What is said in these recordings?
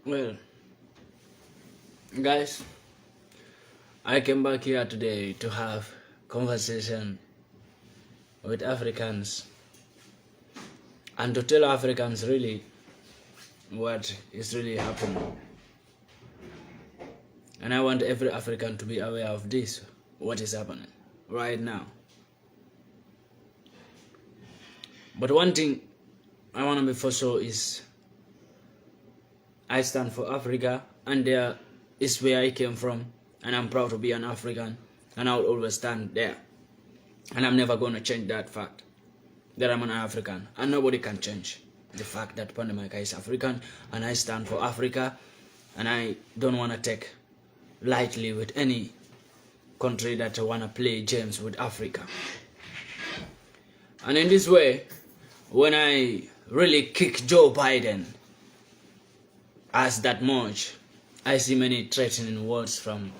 Well, guys, I came back here today to have conversation with Africans and to tell Africans really what is really happening. And I want every African to be aware of this, what is happening right now. But one thing I want to be for sure is I stand for Africa, and there is where I came from, and I'm proud to be an African, and I will always stand there. And I'm never going to change that fact that I'm an African, and nobody can change the fact that Pandemica is African, and I stand for Africa, and I don't want to take lightly with any country that want to play games with Africa. And in this way, when I really kick Joe Biden as that much, I see many threatening words from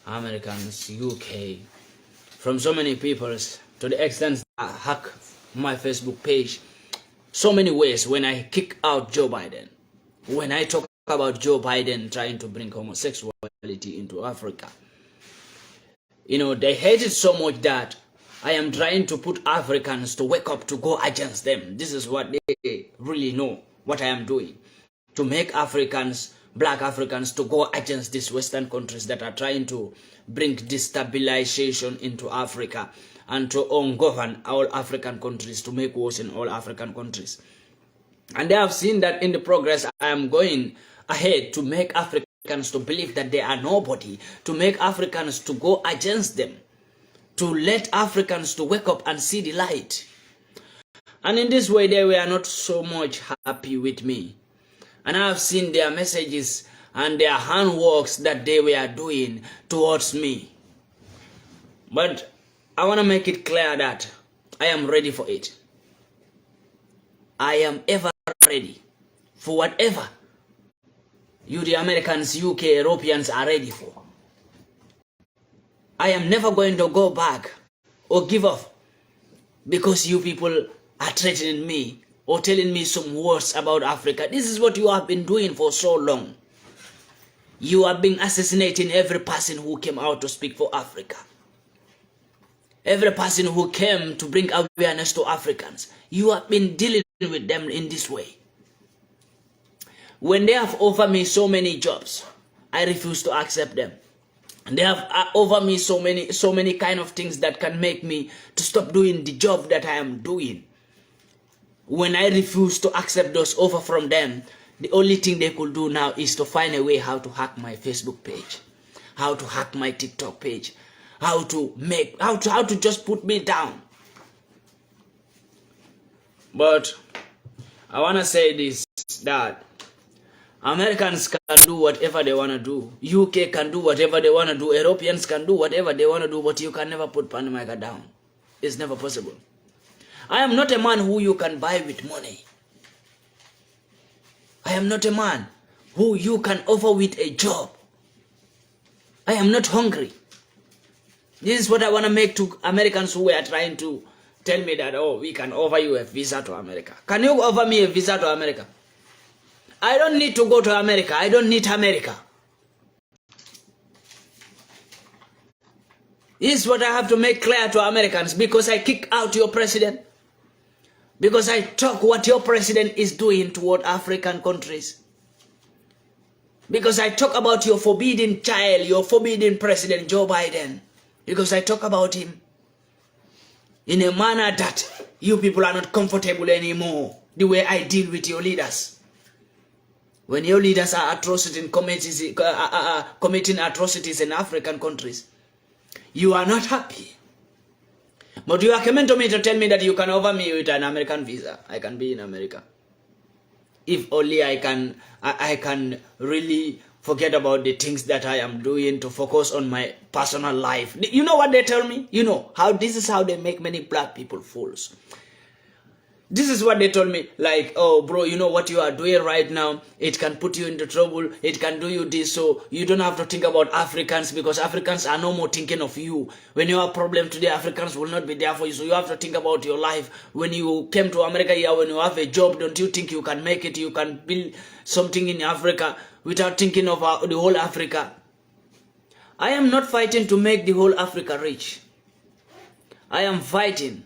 Americans, UK, from so many people, to the extent I hack my Facebook page so many ways when I kick out Joe Biden. When I talk about Joe Biden trying to bring homosexuality into Africa, they hate it so much that I am trying to put Africans to wake up to go against them. This is what they really know what I am doing, to make Africans, black Africans, to go against these Western countries that are trying to bring destabilization into Africa and to ungovern all African countries, to make wars in all African countries. And they have seen that in the progress I am going ahead to make Africans to believe that they are nobody, to make Africans to go against them, to let Africans to wake up and see the light. And in this way, they were not so much happy with me. And I have seen their messages and their handworks that they were doing towards me. But I want to make it clear that I am ready for it. I am ever ready for whatever you, the Americans, UK, Europeans are ready for. I am never going to go back or give up because you people are threatening me or telling me some words about Africa. This is what you have been doing for so long. You have been assassinating every person who came out to speak for Africa. Every person who came to bring awareness to Africans. You have been dealing with them in this way. When they have offered me so many jobs, I refuse to accept them. They have offered me so many kind of things that can make me to stop doing the job that I am doing. When I refuse to accept those offers from them, the only thing they could do now is to find a way how to hack my Facebook page, how to hack my TikTok page, how to just put me down. But I want to say this, that Americans can do whatever they want to do. UK can do whatever they want to do. Europeans can do whatever they want to do, but you can never put Pandemica down. It's never possible. I am not a man who you can buy with money. I am not a man who you can offer with a job. I am not hungry. This is what I want to make to Americans who are trying to tell me that, oh, we can offer you a visa to America. Can you offer me a visa to America? I don't need to go to America. I don't need America. This is what I have to make clear to Americans, because I kick out your president. Because I talk what your president is doing toward African countries. Because I talk about your forbidden child, your forbidden president, Joe Biden. Because I talk about him in a manner that you people are not comfortable anymore. The way I deal with your leaders. When your leaders are committing atrocities in African countries, you are not happy. But you are coming to me to tell me that you can offer me with an American visa. I can be in America. If only I can really forget about the things that I am doing to focus on my personal life. You know what they tell me? This is how they make many black people fools. This is what they told me, like, oh, bro, what you are doing right now, it can put you into trouble, it can do you this, so you don't have to think about Africans, because Africans are no more thinking of you. When you have a problem today, Africans will not be there for you, so you have to think about your life. When you came to America here, when you have a job, don't you think you can make it, you can build something in Africa? without thinking of the whole Africa. I am not fighting to make the whole Africa rich. I am fighting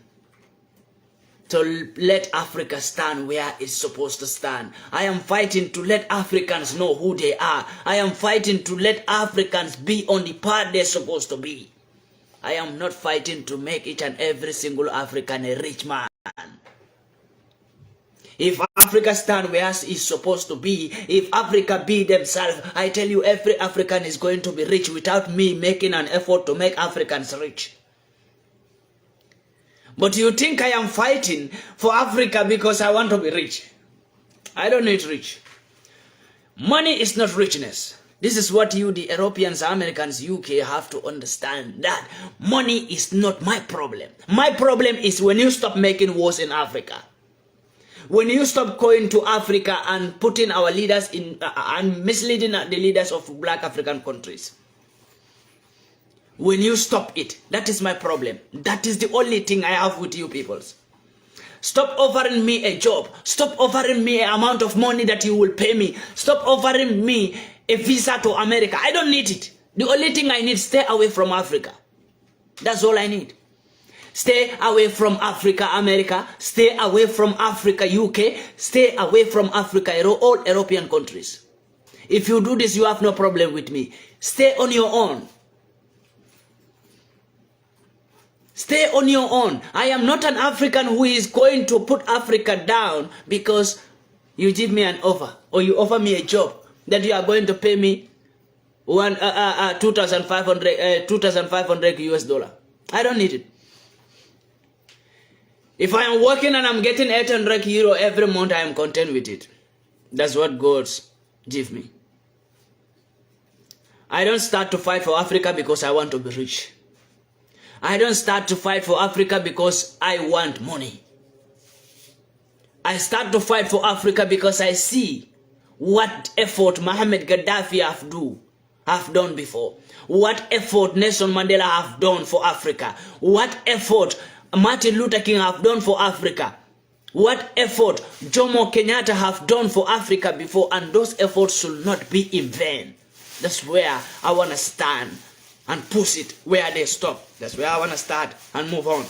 to let Africa stand where it's supposed to stand. I am fighting to let Africans know who they are. I am fighting to let Africans be on the path they're supposed to be. I am not fighting to make each and every single African a rich man. If Africa stand where it's supposed to be, if Africa be themselves, I tell you every African is going to be rich without me making an effort to make Africans rich. But you think I am fighting for Africa because I want to be rich. I don't need rich. Money is not richness. This is what you, the Europeans, Americans, UK have to understand, that money is not my problem. My problem is when you stop making wars in Africa. When you stop going to Africa and putting our leaders in and misleading the leaders of black African countries. When you stop it, that is my problem. That is the only thing I have with you peoples. Stop offering me a job. Stop offering me an amount of money that you will pay me. Stop offering me a visa to America. I don't need it. The only thing I need, stay away from Africa. That's all I need. Stay away from Africa, America. Stay away from Africa, UK. Stay away from Africa, all European countries. If you do this, you have no problem with me. Stay on your own. Stay on your own. I am not an African who is going to put Africa down because you give me an offer or you offer me a job that you are going to pay me 2,500 US dollar. I don't need it. If I am working and I'm getting 800 euro every month, I am content with it. That's what God give me. I don't start to fight for Africa because I want to be rich. I don't start to fight for Africa because I want money. I start to fight for Africa because I see what effort Mohammed Gaddafi have done before. What effort Nelson Mandela have done for Africa. What effort Martin Luther King have done for Africa. What effort Jomo Kenyatta have done for Africa before, and those efforts should not be in vain. That's where I want to stand and push it where they stop. That's where I want to start and move on.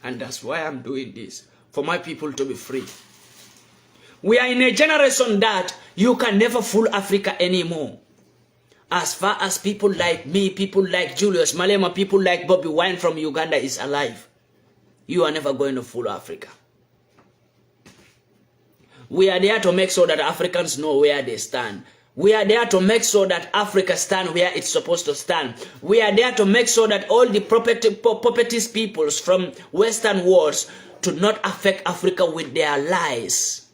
And that's why I'm doing this, for my people to be free. We are in a generation that you can never fool Africa anymore. As far as people like me, people like Julius Malema, people like Bobby Wine from Uganda is alive, you are never going to fool Africa. We are there to make sure that Africans know where they stand. We are there to make sure that Africa stand where it's supposed to stand. We are there to make sure that all the properties peoples from Western worlds do not affect Africa with their lies.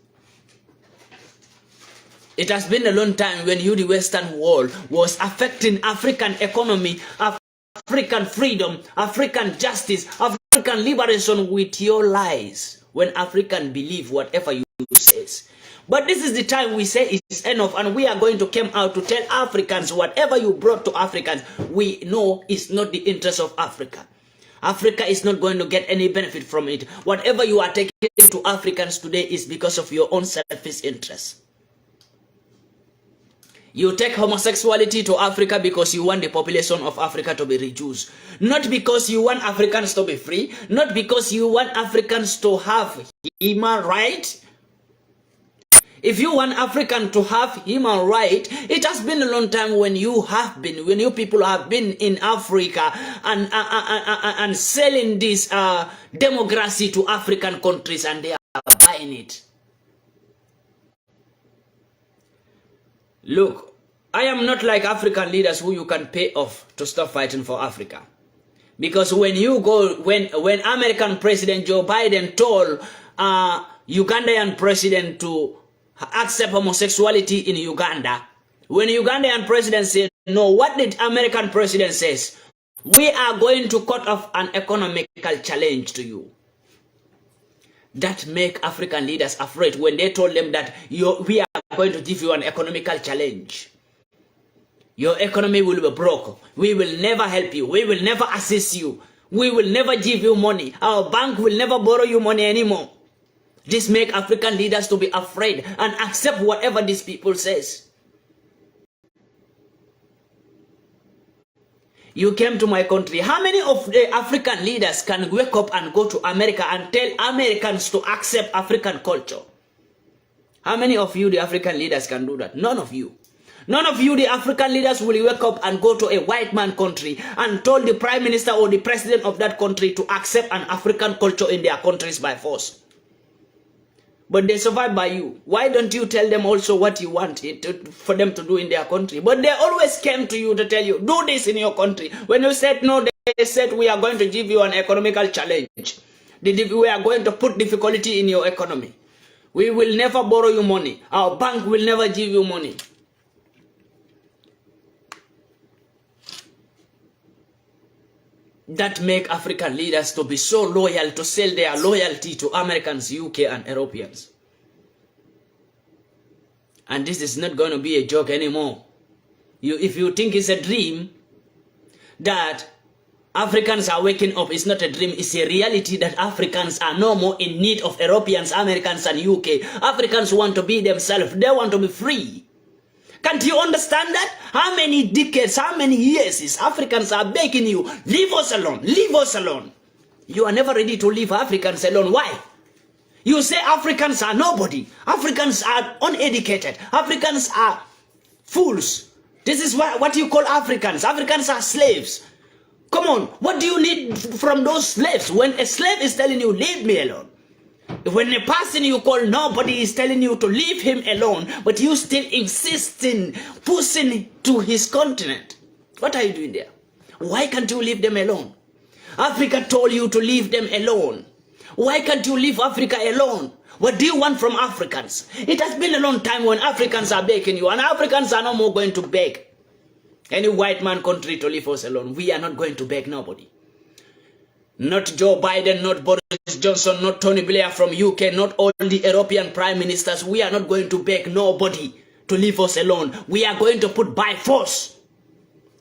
It has been a long time when you, the Western world, was affecting African economy, African freedom, African justice, African liberation with your lies. When African believe whatever you says. But this is the time we say it's enough, and we are going to come out to tell Africans whatever you brought to Africans, we know is not the interest of Africa. Africa is not going to get any benefit from it. Whatever you are taking to Africans today is because of your own selfish interest. You take homosexuality to Africa because you want the population of Africa to be reduced. Not because you want Africans to be free. Not because you want Africans to have human rights. If you want African to have human rights, it has been a long time when you people have been in Africa and selling this democracy to African countries, and they are buying it. Look, I am not like African leaders who you can pay off to stop fighting for Africa. Because when American President Joe Biden told Ugandan president to accept homosexuality in Uganda, when Ugandan president said no, what did American president says? We are going to cut off an economical challenge to you. That make African leaders afraid when they told them that we are going to give you an economical challenge. Your economy will be broke. We will never help you. We will never assist you. We will never give you money. Our bank will never borrow you money anymore. This make African leaders to be afraid and accept whatever these people says. You came to my country. How many of the African leaders can wake up and go to America and tell Americans to accept African culture? How many of you, the African leaders, can do that? None of you. None of you, the African leaders, will wake up and go to a white man country and tell the prime minister or the president of that country to accept an African culture in their countries by force. But they survive by you. Why don't you tell them also what you want for them to do in their country? But they always came to you to tell you, do this in your country. When you said no, they said, we are going to give you an economical challenge. We are going to put difficulty in your economy. We will never borrow you money. Our bank will never give you money. That make African leaders to be so loyal, to sell their loyalty to Americans, UK and Europeans. And this is not going to be a joke anymore. If you think it's a dream that Africans are waking up, it's not a dream, it's a reality that Africans are no more in need of Europeans, Americans and UK. Africans want to be themselves, they want to be free. Can't you understand that? How many decades, how many years is Africans are begging you, leave us alone, leave us alone. You are never ready to leave Africans alone. Why? You say Africans are nobody. Africans are uneducated. Africans are fools. This is what you call Africans. Africans are slaves. Come on, what do you need from those slaves? When a slave is telling you, leave me alone. When a person you call nobody is telling you to leave him alone, but you still insisting, pushing to his continent. What are you doing there? Why can't you leave them alone? Africa told you to leave them alone. Why can't you leave Africa alone? What do you want from Africans? It has been a long time when Africans are begging you, and Africans are no more going to beg any white man country to leave us alone. We are not going to beg nobody. Not Joe Biden, not Boris Johnson, not Tony Blair from UK, not all the European prime ministers. We are not going to beg nobody to leave us alone. We are going to put by force.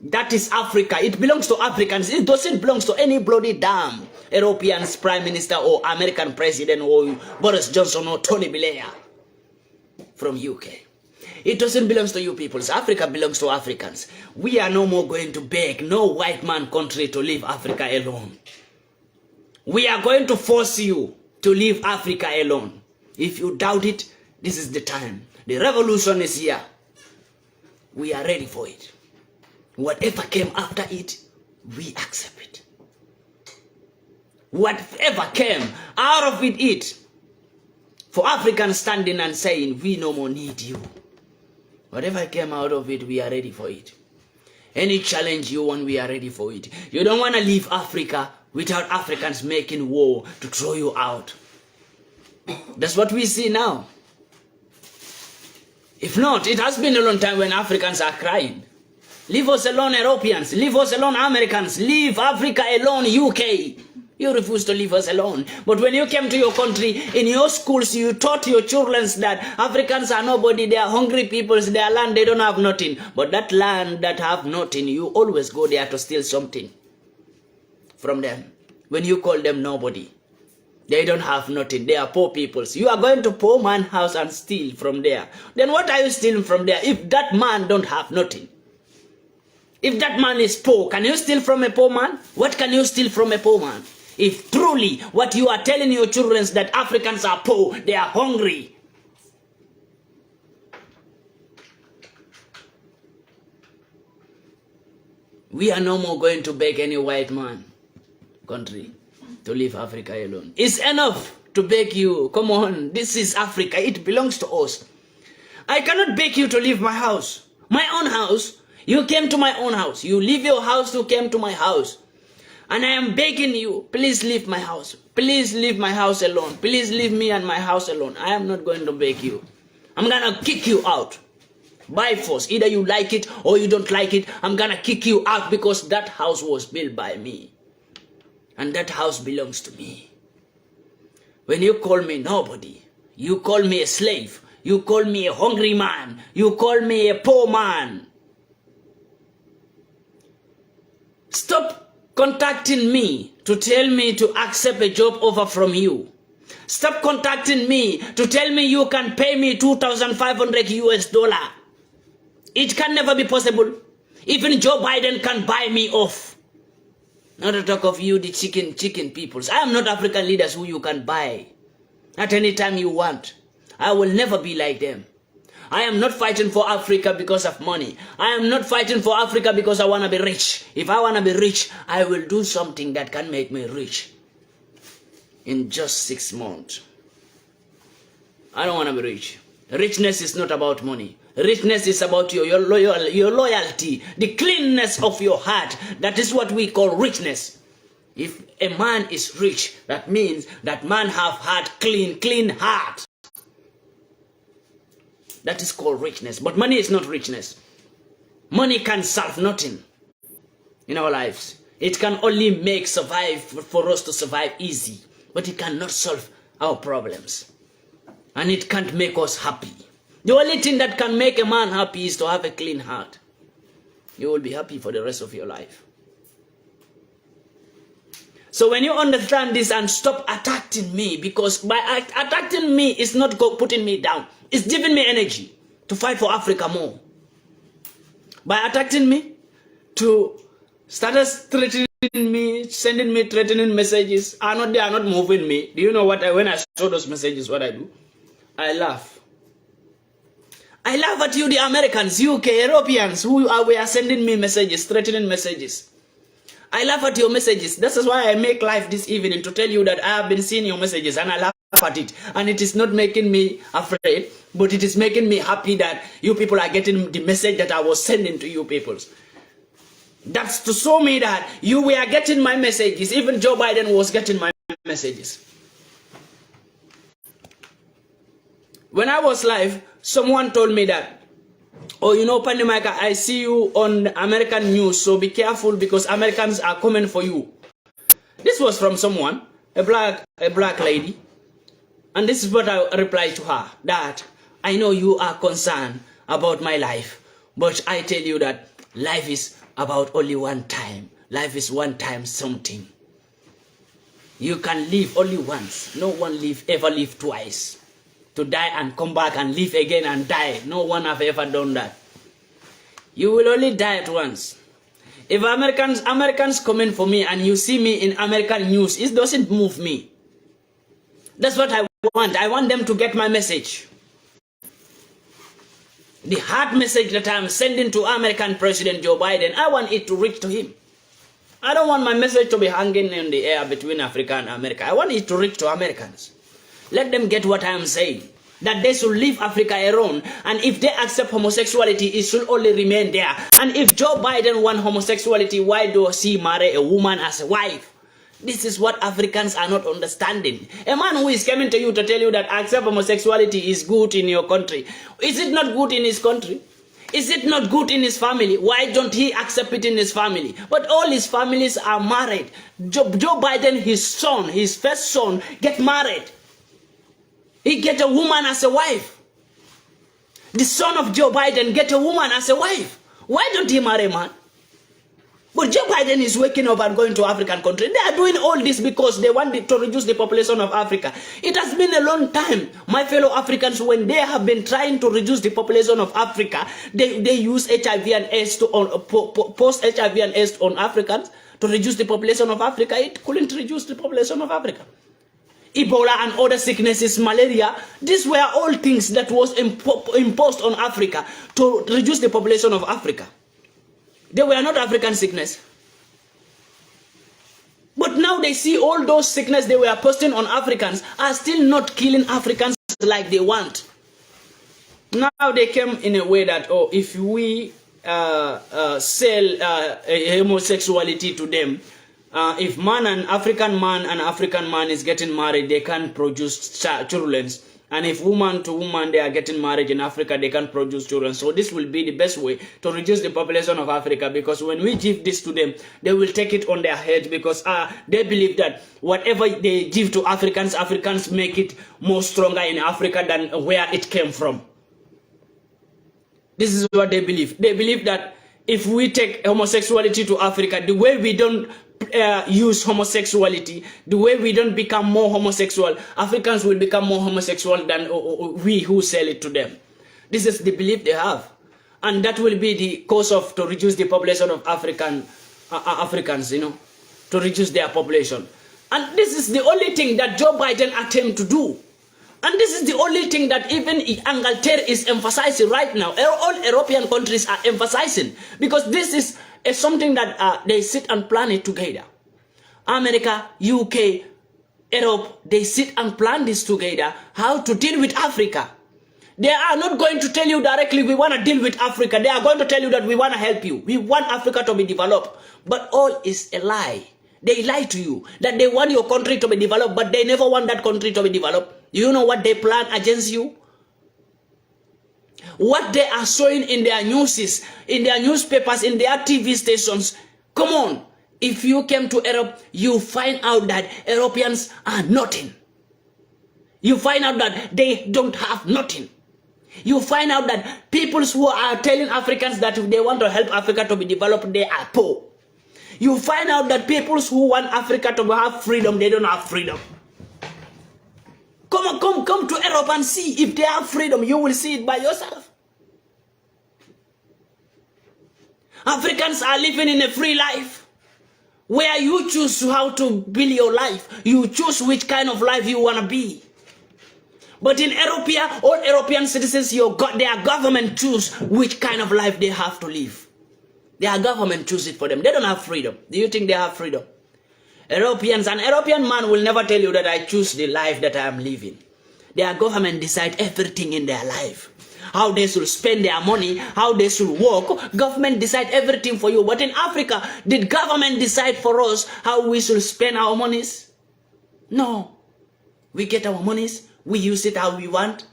That is Africa. It belongs to Africans. It doesn't belong to any bloody damn European prime minister or American president or Boris Johnson or Tony Blair from UK. It doesn't belong to you people. Africa belongs to Africans. We are no more going to beg no white man country to leave Africa alone. We are going to force you to leave Africa alone. If you doubt it, this is the time. The revolution is here. We are ready for it. Whatever came after it, we accept it. Whatever came out of it, for Africans standing and saying, we no more need you. Whatever came out of it, we are ready for it. Any challenge you want, we are ready for it. You don't want to leave Africa without Africans making war to throw you out. That's what we see now. If not, it has been a long time when Africans are crying. Leave us alone, Europeans. Leave us alone, Americans. Leave Africa alone, UK. You refuse to leave us alone. But when you came to your country, in your schools, you taught your children that Africans are nobody. They are hungry peoples. Their land, they don't have nothing. But that land that have nothing, you always go there to steal something from them. When you call them nobody, they don't have nothing. They are poor peoples. You are going to poor man's house and steal from there. Then what are you stealing from there if that man don't have nothing? If that man is poor, can you steal from a poor man? What can you steal from a poor man? If truly what you are telling your children is that Africans are poor, they are hungry. We are no more going to beg any white man country to leave Africa alone. It's enough to beg you. Come on, this is Africa. It belongs to us. I cannot beg you to leave my house. My own house. You came to my own house. You leave your house, you came to my house. And I am begging you, please leave my house. Please leave my house alone. Please leave me and my house alone. I am not going to beg you. I'm going to kick you out by force. Either you like it or you don't like it. I'm going to kick you out because that house was built by me. And that house belongs to me. When you call me nobody, you call me a slave. You call me a hungry man. You call me a poor man. Stop contacting me to tell me to accept a job offer from you. Stop contacting me to tell me you can pay me $2,500 US. It can never be possible. Even Joe Biden can buy me off. Not to talk of you, the chicken peoples. I am not African leaders who you can buy at any time you want. I will never be like them. I am not fighting for Africa because of money. I am not fighting for Africa because I want to be rich. If I want to be rich, I will do something that can make me rich in just 6 months. I don't want to be rich. Richness is not about money. Richness is about your loyalty, the cleanness of your heart. That is what we call richness. If a man is rich, that means that man have heart clean heart. That is called richness. But money is not richness. Money can solve nothing in our lives. It can only make survive for us to survive easy. But it cannot solve our problems. And it can't make us happy. The only thing that can make a man happy is to have a clean heart. You will be happy for the rest of your life. So when you understand this and stop attacking me, because by attacking me is not putting me down. It's giving me energy to fight for Africa more. By attacking me, to start threatening me, sending me threatening messages, they are not moving me. Do you know what? When I saw those messages, what I do? I laugh. I laugh at you, the Americans, UK, Europeans, who were sending me messages, threatening messages. I laugh at your messages. This is why I make live this evening, to tell you that I have been seeing your messages and I laugh at it. And it is not making me afraid, but it is making me happy that you people are getting the message that I was sending to you people. That's to show me that you were getting my messages. Even Joe Biden was getting my messages. When I was live, someone told me that, oh, you know, Pandemika, I see you on American news, so be careful because Americans are coming for you. This was from someone, a black lady. And this is what I replied to her, that I know you are concerned about my life, but I tell you that life is about only one time. Life is one time something. You can live only once. No one ever live twice. To die and come back and live again and die. No one have ever done that. You will only die at once. If Americans coming for me and you see me in American news, it doesn't move me. That's what I want. I want them to get my message. The hard message that I'm sending to American President Joe Biden, I want it to reach to him. I don't want my message to be hanging in the air between Africa and America. I want it to reach to Americans. Let them get what I am saying. That they should leave Africa alone. And if they accept homosexuality, it should only remain there. And if Joe Biden wants homosexuality, why does he marry a woman as a wife? This is what Africans are not understanding. A man who is coming to you to tell you that accept homosexuality is good in your country. Is it not good in his country? Is it not good in his family? Why don't he accept it in his family? But all his families are married. Joe Biden, his son, his first son, get married. He get a woman as a wife. The son of Joe Biden get a woman as a wife. Why don't he marry a man? But Joe Biden is waking up and going to African countries. They are doing all this because they want to reduce the population of Africa. It has been a long time, my fellow Africans, when they have been trying to reduce the population of Africa, they use HIV and AIDS to post HIV and AIDS on Africans to reduce the population of Africa. It couldn't reduce the population of Africa. Ebola and other sicknesses, malaria, these were all things that was imposed on Africa to reduce the population of Africa. They were not African sickness. But now they see all those sickness they were posting on Africans are still not killing Africans like they want. Now they came in a way that, oh, if we sell homosexuality to them, if African man is getting married, they can produce children. And if woman to woman they are getting married in Africa, they can produce children. So this will be the best way to reduce the population of Africa, because when we give this to them, they will take it on their head, because they believe that whatever they give to Africans, Africans make it more stronger in Africa than where it came from. This is what they believe. They believe that if we take homosexuality to Africa, the way we don't use homosexuality, the way we don't become more homosexual, Africans will become more homosexual than we who sell it to them. This is the belief they have, and that will be the cause of to reduce the population of Africans, you know. to reduce their population. And this is the only thing that Joe Biden attempted to do. And this is the only thing that even Angleterre is emphasizing right now. All European countries are emphasizing, because this is something that they sit and plan it together. America, UK, Europe, they sit and plan this together, how to deal with Africa. They are not going to tell you directly, we want to deal with Africa. They are going to tell you that we want to help you. We want Africa to be developed. But all is a lie. They lie to you that they want your country to be developed, but they never want that country to be developed. You know what they plan against you? What they are showing in their newses, in their newspapers, in their TV stations. Come on. If you came to Europe, you find out that Europeans are nothing. You find out that they don't have nothing. You find out that people who are telling Africans that if they want to help Africa to be developed, they are poor. You find out that people who want Africa to have freedom, they don't have freedom. Come to Europe and see. If they have freedom, you will see it by yourself. Africans are living in a free life, where you choose how to build your life. You choose which kind of life you want to be. But in Europe, all European citizens, their government choose which kind of life they have to live. Their government choose it for them. They don't have freedom. Do you think they have freedom? Europeans, an European man will never tell you that I choose the life that I am living. Their government decide everything in their life. How they should spend their money, how they should work. Government decide everything for you. But in Africa, did government decide for us how we should spend our monies? No. We get our monies. We use it how we want.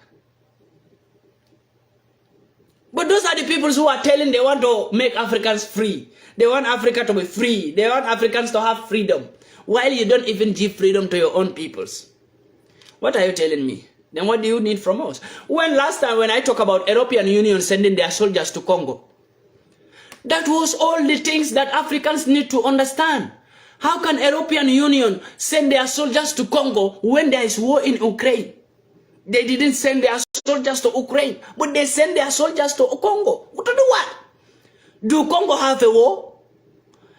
But those are the people who are telling they want to make Africans free. They want Africa to be free. They want Africans to have freedom. While you don't even give freedom to your own peoples. What are you telling me? Then what do you need from us? Last time when I talk about European Union sending their soldiers to Congo, that was all the things that Africans need to understand. How can European Union send their soldiers to Congo when there is war in Ukraine? They didn't send their soldiers to Ukraine, but they send their soldiers to Congo. To do what? Do Congo have a war?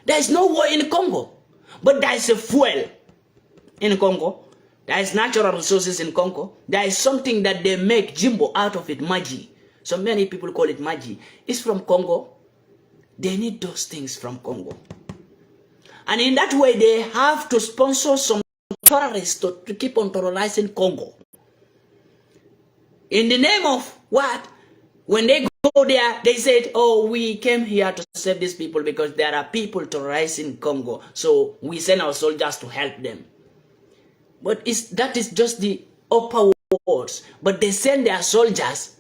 There is no war in Congo. But there is a fuel in Congo. There is natural resources in Congo. There is something that they make Jimbo out of it, Magi. So many people call it Magi. It's from Congo. They need those things from Congo. And in that way, they have to sponsor some terrorists to keep on terrorizing Congo. In the name of what? When they go there, they said, oh, we came here to save these people because there are people terrorizing Congo. So we send our soldiers to help them. But that is just the upper words. But they send their soldiers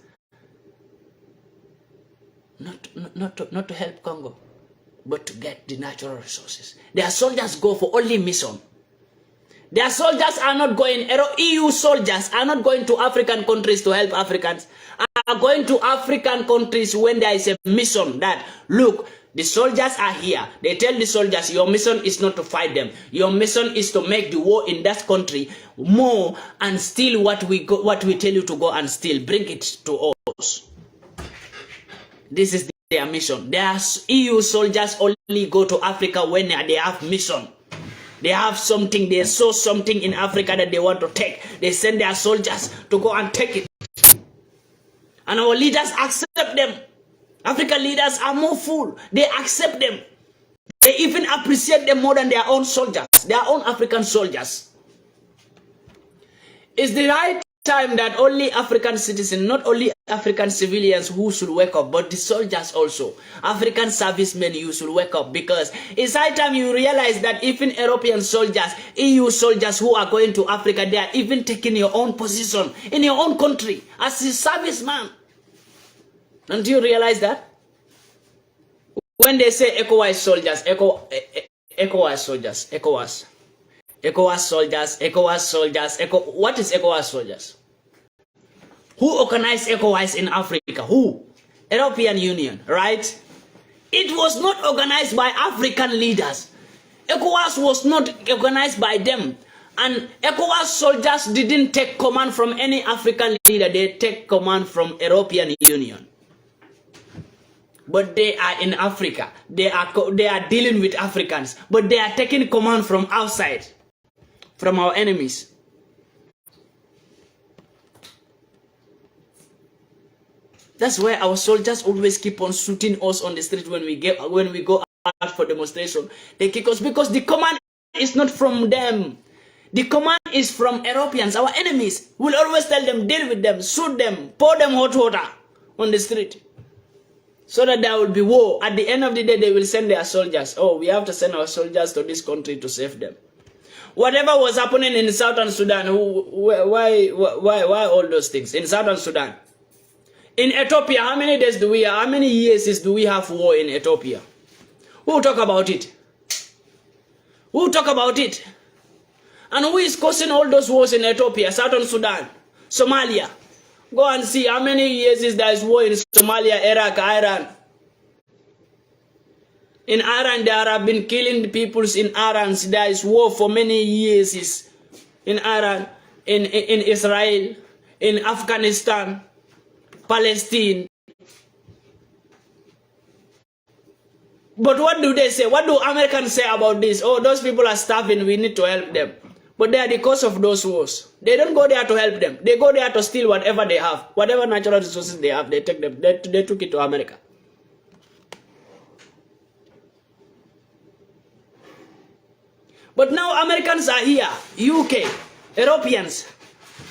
not to help Congo, but to get the natural resources. Their soldiers go for only mission. Their soldiers are not going, EU soldiers are not going to African countries to help Africans, are going to African countries when there is a mission that, look, the soldiers are here. They tell the soldiers, your mission is not to fight them. Your mission is to make the war in that country more and steal what we tell you to go and steal. Bring it to us. This is their mission. Their EU soldiers only go to Africa when they have mission. They have something, they saw something in Africa that they want to take. They send their soldiers to go and take it. And our leaders accept them. African leaders are more fool. They accept them. They even appreciate them more than their own soldiers, their own African soldiers. It's the right time that only African citizens, not only African civilians who should wake up, but the soldiers also. African servicemen, you should wake up, because it's high time you realize that even European soldiers, EU soldiers who are going to Africa, they are even taking your own position in your own country as a serviceman. Don't you realize that? When they say ECOWAS soldiers, ECOWAS soldiers, ECOWAS soldiers, what is ECOWAS soldiers? Who organized ECOWAS in Africa? Who? European Union, right? It was not organized by African leaders. ECOWAS was not organized by them. And ECOWAS soldiers didn't take command from any African leader. They take command from European Union. but they are in Africa. They are dealing with Africans, but they are taking command from outside, from our enemies. That's why our soldiers always keep on shooting us on the street when we go out for demonstration. They kick us because the command is not from them. The command is from Europeans, our enemies. We'll always tell them, deal with them, shoot them, pour them hot water on the street. So that there will be war. At the end of the day, they will send their soldiers. Oh, we have to send our soldiers to this country to save them. Whatever was happening in Southern Sudan, why all those things? In Southern Sudan. In Ethiopia, how many days do we have? How many years do we have war in Ethiopia? Who will talk about it? Who will talk about it? And who is causing all those wars in Ethiopia, Southern Sudan, Somalia? Go and see how many years there is war in Somalia, Iraq, Iran. In Iran, there have been killing the peoples in Iran. There is war for many years in Iran, in Israel, in Afghanistan, Palestine. But what do they say? What do Americans say about this? Oh, those people are starving, we need to help them. But they are the cause of those wars. They don't go there to help them. They go there to steal whatever they have. Whatever natural resources they have, they take them. They took it to America. But now Americans are here, UK, Europeans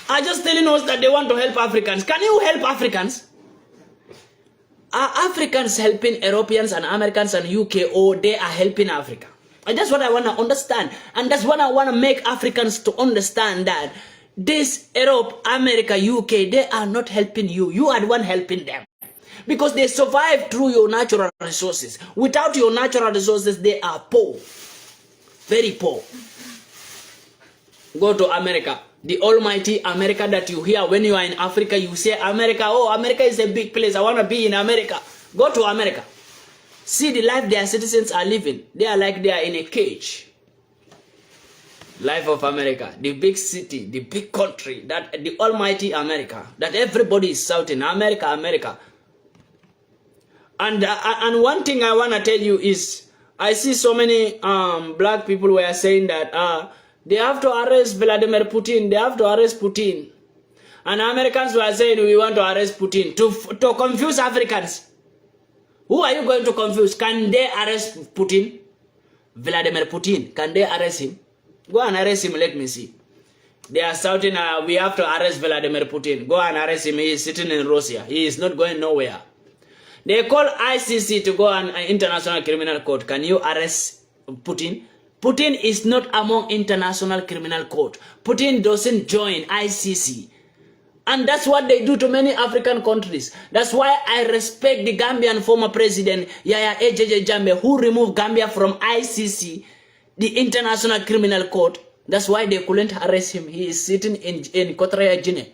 are just telling us that they want to help Africans. Can you help Africans? Are Africans helping Europeans and Americans and UK, or they are helping Africa? And that's what I want to understand. And that's what I want to make Africans to understand, that this Europe, America, UK, they are not helping you. You are the one helping them. Because they survive through your natural resources. Without your natural resources, they are poor. Very poor. Go to America. The almighty America that you hear when you are in Africa, you say America, oh, America is a big place. I want to be in America. Go to America. See the life their citizens are living. They are like they are in a cage. Life of America, the big city, the big country, that the almighty America, that everybody is shouting, America, America. And one thing I want to tell you is, I see so many black people were saying that they have to arrest Vladimir Putin. They have to arrest Putin. And Americans were saying we want to arrest Putin to confuse Africans. Who are you going to confuse? Can they arrest Putin? Vladimir Putin. Can they arrest him? Go and arrest him. Let me see. They are shouting, we have to arrest Vladimir Putin. Go and arrest him. He is sitting in Russia. He is not going nowhere. They call ICC to go on International Criminal Court. Can you arrest Putin? Putin is not among International Criminal Court. Putin doesn't join ICC. And that's what they do to many African countries. That's why I respect the Gambian former president, Yahya Ejeje Jammeh, who removed Gambia from ICC, the International Criminal Court. That's why they couldn't arrest him. He is sitting in Equatorial Guinea,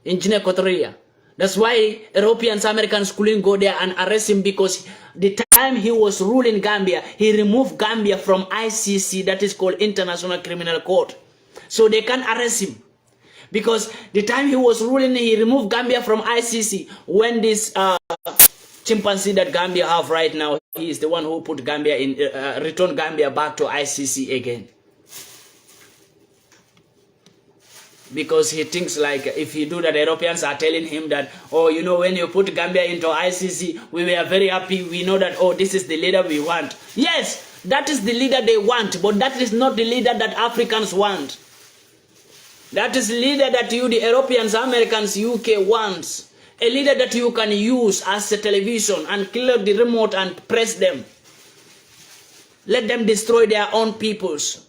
in Guinea Equatorial. That's why Europeans, Americans couldn't go there and arrest him, because the time he was ruling Gambia, he removed Gambia from ICC, that is called International Criminal Court. So they can't arrest him. Because the time he was ruling, he removed Gambia from ICC. When this chimpanzee that Gambia have right now, he is the one who put Gambia in, returned Gambia back to ICC again. Because he thinks like if he do that, Europeans are telling him that, oh, you know, when you put Gambia into ICC, we were very happy. We know that, oh, this is the leader we want. Yes, that is the leader they want, but that is not the leader that Africans want. That is the leader that you, the Europeans, Americans, UK wants. A leader that you can use as a television and clear the remote and press them. Let them destroy their own peoples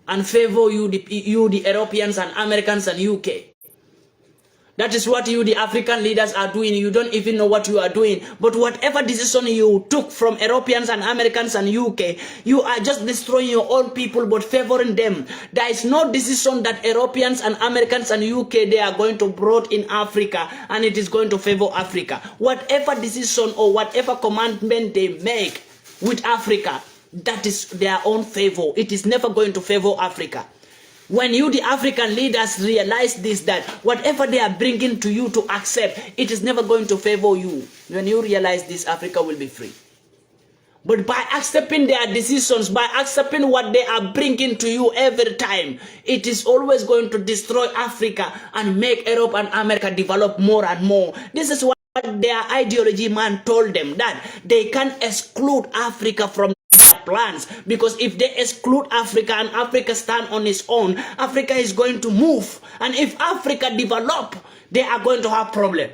and favor you, the Europeans and Americans and UK. That is what you, the African leaders, are doing. You don't even know what you are doing. But whatever decision you took from Europeans and Americans and UK, you are just destroying your own people but favoring them. There is no decision that Europeans and Americans and UK, they are going to brought in Africa and it is going to favor Africa. Whatever decision or whatever commandment they make with Africa, that is their own favor. It is never going to favor Africa. When you, the African leaders, realize this, that whatever they are bringing to you to accept, it is never going to favor you. When you realize this, Africa will be free. But by accepting their decisions, by accepting what they are bringing to you every time, it is always going to destroy Africa and make Europe and America develop more and more. This is what their ideology man told them, that they can exclude Africa from their plans, because if they exclude Africa and Africa stand on its own, Africa is going to move. And if Africa develop, they are going to have problem.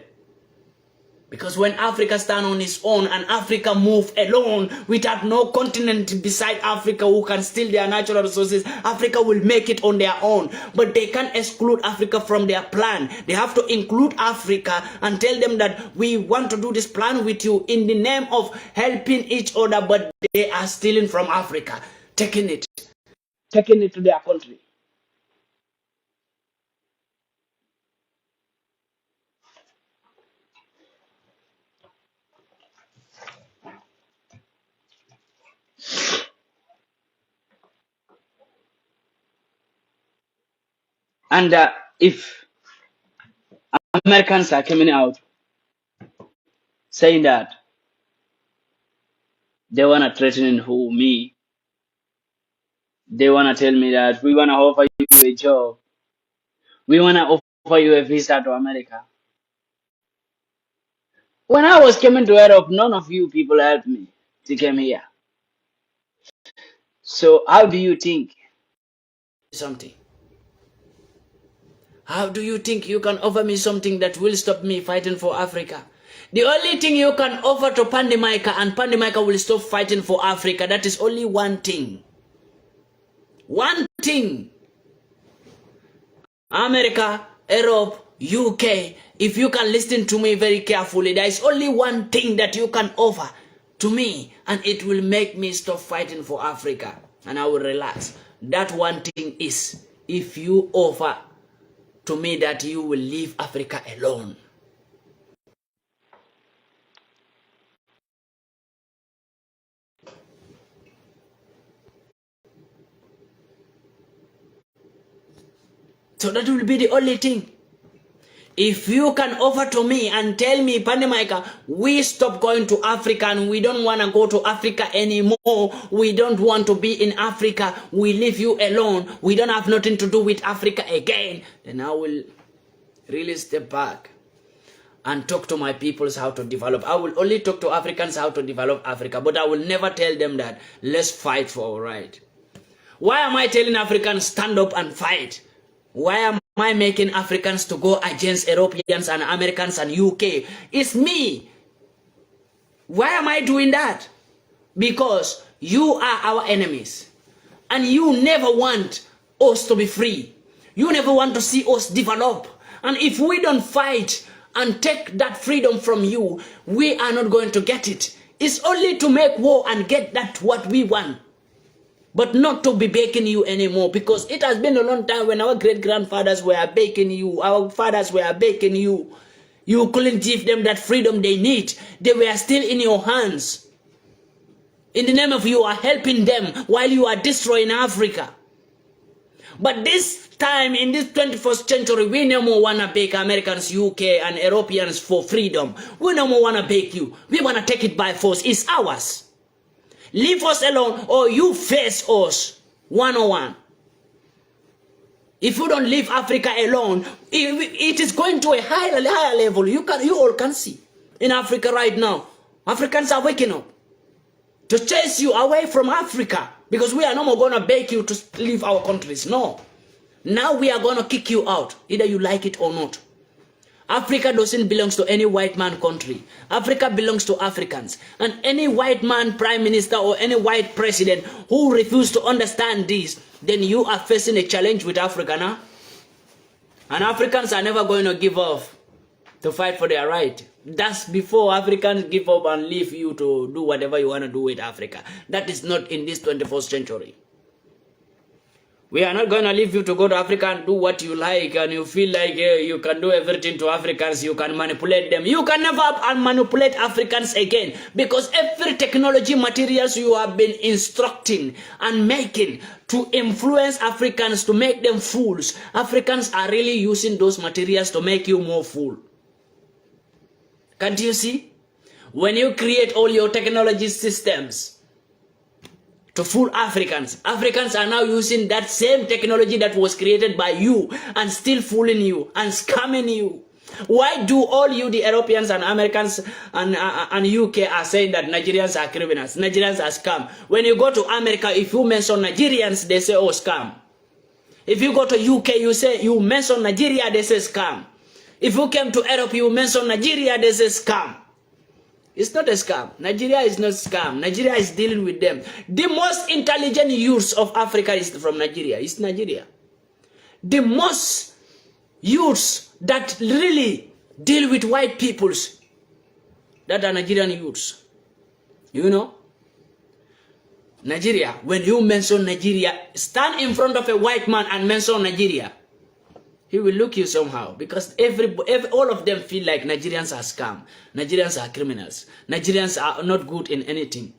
Because when Africa stand on its own and Africa move alone without no continent beside Africa who can steal their natural resources, Africa will make it on their own. But they can't exclude Africa from their plan. They have to include Africa and tell them that we want to do this plan with you in the name of helping each other, but they are stealing from Africa, taking it to their country. And if Americans are coming out saying that they want to threaten me, they want to tell me that we want to offer you a job, we want to offer you a visa to America. When I was coming to Europe, none of you people helped me to come here. So how do you think something? How do you think you can offer me something that will stop me fighting for Africa? The only thing you can offer to Pandemica and Pandemica will stop fighting for Africa, that is only one thing. One thing. America, Europe, UK, if you can listen to me very carefully, there is only one thing that you can offer to me, and it will make me stop fighting for Africa, and I will relax. That one thing is, if you offer to me that you will leave Africa alone. So that will be the only thing. If you can offer to me and tell me, Pandemica, we stop going to Africa and we don't want to go to Africa anymore, we don't want to be in Africa, we leave you alone, we don't have nothing to do with Africa again, then I will really step back and talk to my peoples how to develop. I will only talk to Africans how to develop Africa, but I will never tell them that let's fight for our right. Why am I telling Africans stand up and fight? Why am I making Africans to go against Europeans and Americans and UK? It's me. Why am I doing that? Because you are our enemies. And you never want us to be free. You never want to see us develop. And if we don't fight and take that freedom from you, we are not going to get it. It's only to make war and get that what we want. But not to be baking you anymore, because it has been a long time when our great-grandfathers were baking you, our fathers were baking you. You couldn't give them that freedom they need. They were still in your hands. In the name of you are helping them while you are destroying Africa. But this time, in this 21st century, we no more want to beg Americans, UK, and Europeans for freedom. We no more want to beg you. We want to take it by force. It's ours. Leave us alone or you face us one-on-one. If you don't leave Africa alone, it is going to a higher level. You all can see. In Africa right now, Africans are waking up to chase you away from Africa, because we are no more going to beg you to leave our countries. No. Now we are going to kick you out, either you like it or not. Africa doesn't belong to any white man country. Africa belongs to Africans. And any white man prime minister or any white president who refuses to understand this, then you are facing a challenge with Africa now. And Africans are never going to give up to fight for their right. That's before Africans give up and leave you to do whatever you want to do with Africa. That is not in this 21st century. We are not going to leave you to go to Africa and do what you like and you feel like you can do everything to Africans, you can manipulate them. You can never manipulate Africans again, because every technology materials you have been instructing and making to influence Africans, to make them fools, Africans are really using those materials to make you more fool. Can't you see? When you create all your technology systems to fool Africans, Africans are now using that same technology that was created by you and still fooling you and scamming you. Why do all you, the Europeans and Americans and UK, are saying that Nigerians are criminals, Nigerians are scam? When you go to America, if you mention Nigerians, they say, oh, scam. If you go to UK, you mention Nigeria, they say scam. If you came to Europe, you mention Nigeria, they say scam. It's not a scam. Nigeria is not scam. Nigeria is dealing with them. The most intelligent youths of Africa is from Nigeria. It's Nigeria. The most youths that really deal with white peoples, that are Nigerian youths. You know? Nigeria, when you mention Nigeria, stand in front of a white man and mention Nigeria. He will look you somehow, because all of them feel like Nigerians are scam. Nigerians are criminals. Nigerians are not good in anything.